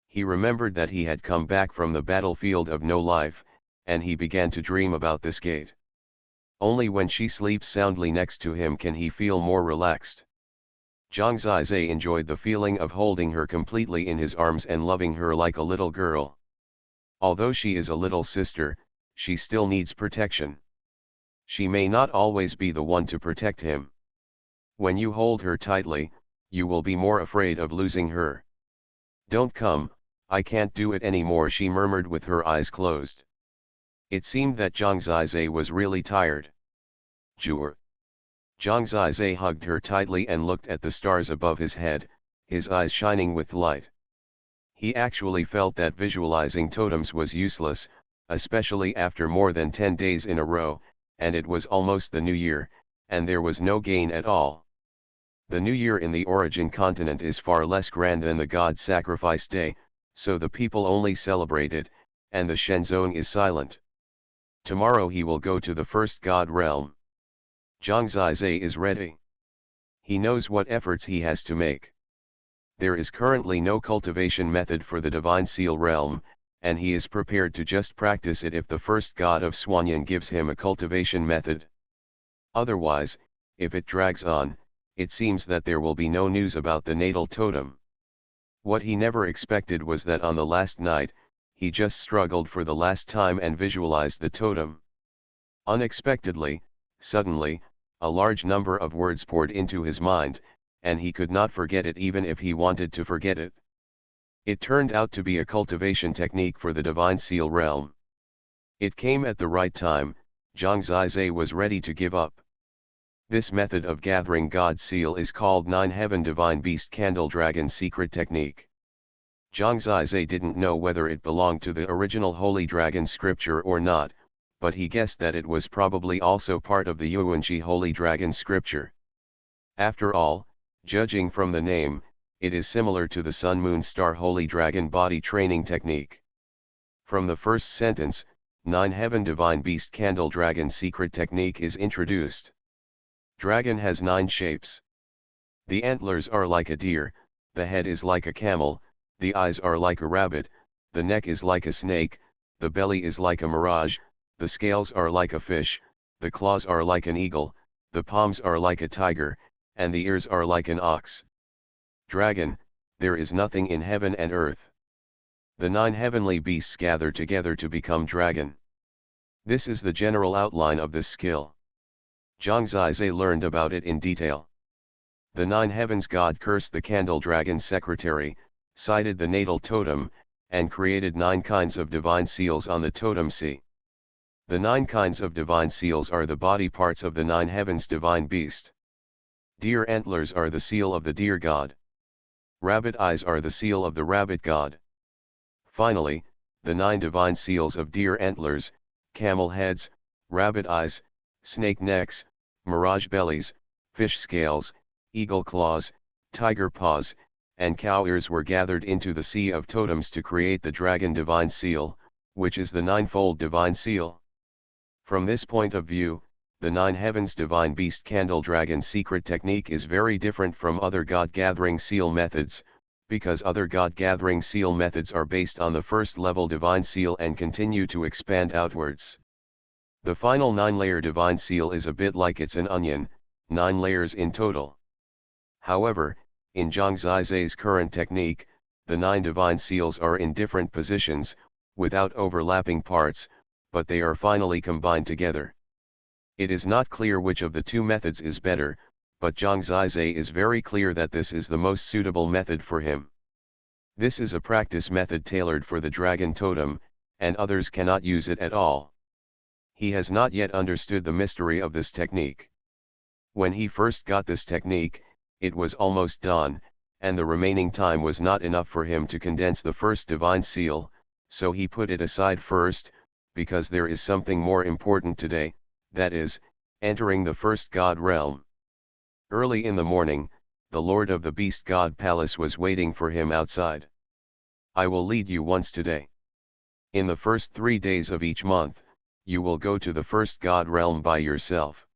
A: He remembered that he had come back from the battlefield of no life, and he began to dream about this gate. Only when she sleeps soundly next to him can he feel more relaxed. Zhang Zizai enjoyed the feeling of holding her completely in his arms and loving her like a little girl. Although she is a little sister, she still needs protection. She may not always be the one to protect him. When you hold her tightly, you will be more afraid of losing her. "Don't come, I can't do it anymore," she murmured with her eyes closed. It seemed that Zhang Zizai was really tired. "Jur." Zhang Zizai hugged her tightly and looked at the stars above his head, his eyes shining with light. He actually felt that visualizing totems was useless, especially after more than 10 days in a row, and it was almost the new year, and there was no gain at all. The new year in the origin continent is far less grand than the god sacrifice day, so the people only celebrate it, and the Shenzong is silent. Tomorrow he will go to the first god realm. Zhang Zizai is ready. He knows what efforts he has to make. There is currently no cultivation method for the divine seal realm, and he is prepared to just practice it if the first god of Xuanhuan gives him a cultivation method. Otherwise, if it drags on, it seems that there will be no news about the natal totem. What he never expected was that on the last night, he just struggled for the last time and visualized the totem. Unexpectedly, suddenly, a large number of words poured into his mind, and he could not forget it even if he wanted to forget it. It turned out to be a cultivation technique for the divine seal realm. It came at the right time. Zhang Zizai was ready to give up. This method of gathering God's seal is called 9 Heaven Divine Beast Candle Dragon Secret Technique. Zhang Zizai didn't know whether it belonged to the original Holy Dragon scripture or not, but he guessed that it was probably also part of the Yuanqi Holy Dragon scripture. After all, judging from the name, it is similar to the Sun Moon Star Holy Dragon body training technique. From the first sentence, 9 Heaven Divine Beast Candle Dragon Secret Technique is introduced. Dragon has 9 shapes. The antlers are like a deer, the head is like a camel, the eyes are like a rabbit, the neck is like a snake, the belly is like a mirage, the scales are like a fish, the claws are like an eagle, the palms are like a tiger, and the ears are like an ox. Dragon, there is nothing in heaven and earth. The 9 heavenly beasts gather together to become dragon. This is the general outline of this skill. Zhang Zizai learned about it in detail. The 9 heavens god cursed the candle dragon secretary, cited the natal totem, and created 9 kinds of divine seals on the totem sea. The 9 kinds of divine seals are the body parts of the 9 heavens divine beast. Deer antlers are the seal of the deer god. Rabbit eyes are the seal of the rabbit god. Finally, the 9 divine seals of deer antlers, camel heads, rabbit eyes, snake necks, mirage bellies, fish scales, eagle claws, tiger paws, and cow ears were gathered into the sea of totems to create the dragon divine seal, which is the 9-fold divine seal. From this point of view, the 9 heavens divine beast candle dragon secret technique is very different from other god-gathering seal methods, because other god-gathering seal methods are based on the first level divine seal and continue to expand outwards. The final 9-layer divine seal is a bit like it's an onion, 9 layers in total. However, in Zhang Zizai's current technique, the 9 divine seals are in different positions, without overlapping parts, but they are finally combined together. It is not clear which of the two methods is better, but Zhang Zizai is very clear that this is the most suitable method for him. This is a practice method tailored for the dragon totem, and others cannot use it at all. He has not yet understood the mystery of this technique. When he first got this technique, it was almost done, and the remaining time was not enough for him to condense the first divine seal, so he put it aside first, because there is something more important today, that is, entering the first god realm. Early in the morning, the Lord of the Beast God Palace was waiting for him outside. I will lead you once today. In the first 3 days of each month, you will go to the first god realm by yourself.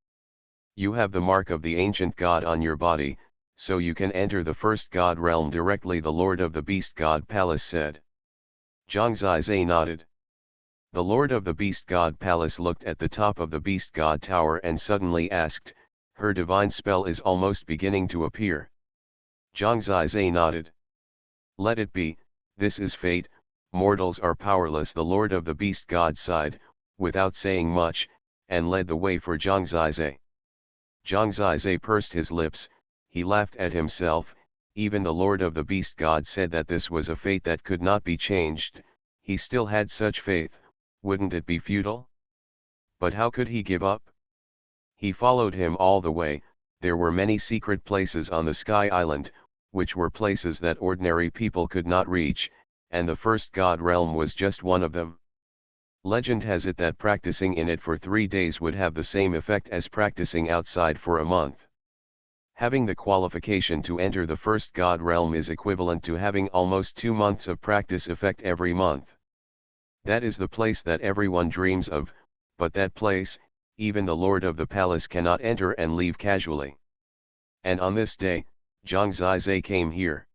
A: You have the mark of the ancient god on your body, so you can enter the first god realm directly, the Lord of the Beast God Palace said. Zhang Zizai nodded. The Lord of the Beast God Palace looked at the top of the Beast God Tower and suddenly asked, her divine spell is almost beginning to appear. Zhang Zizai nodded. Let it be, this is fate, mortals are powerless. The Lord of the Beast God sighed, without saying much, and led the way for Zhang Zizai. Zhang Zizai pursed his lips, he laughed at himself. Even the Lord of the Beast God said that this was a fate that could not be changed. He still had such faith, wouldn't it be futile? But how could he give up? He followed him all the way. There were many secret places on the Sky Island, which were places that ordinary people could not reach, and the first god realm was just one of them. Legend has it that practicing in it for 3 days would have the same effect as practicing outside for a month. Having the qualification to enter the first god realm is equivalent to having almost 2 months of practice effect every month. That is the place that everyone dreams of, but that place, even the Lord of the Palace cannot enter and leave casually. And on this day, Zhang Zizai came here.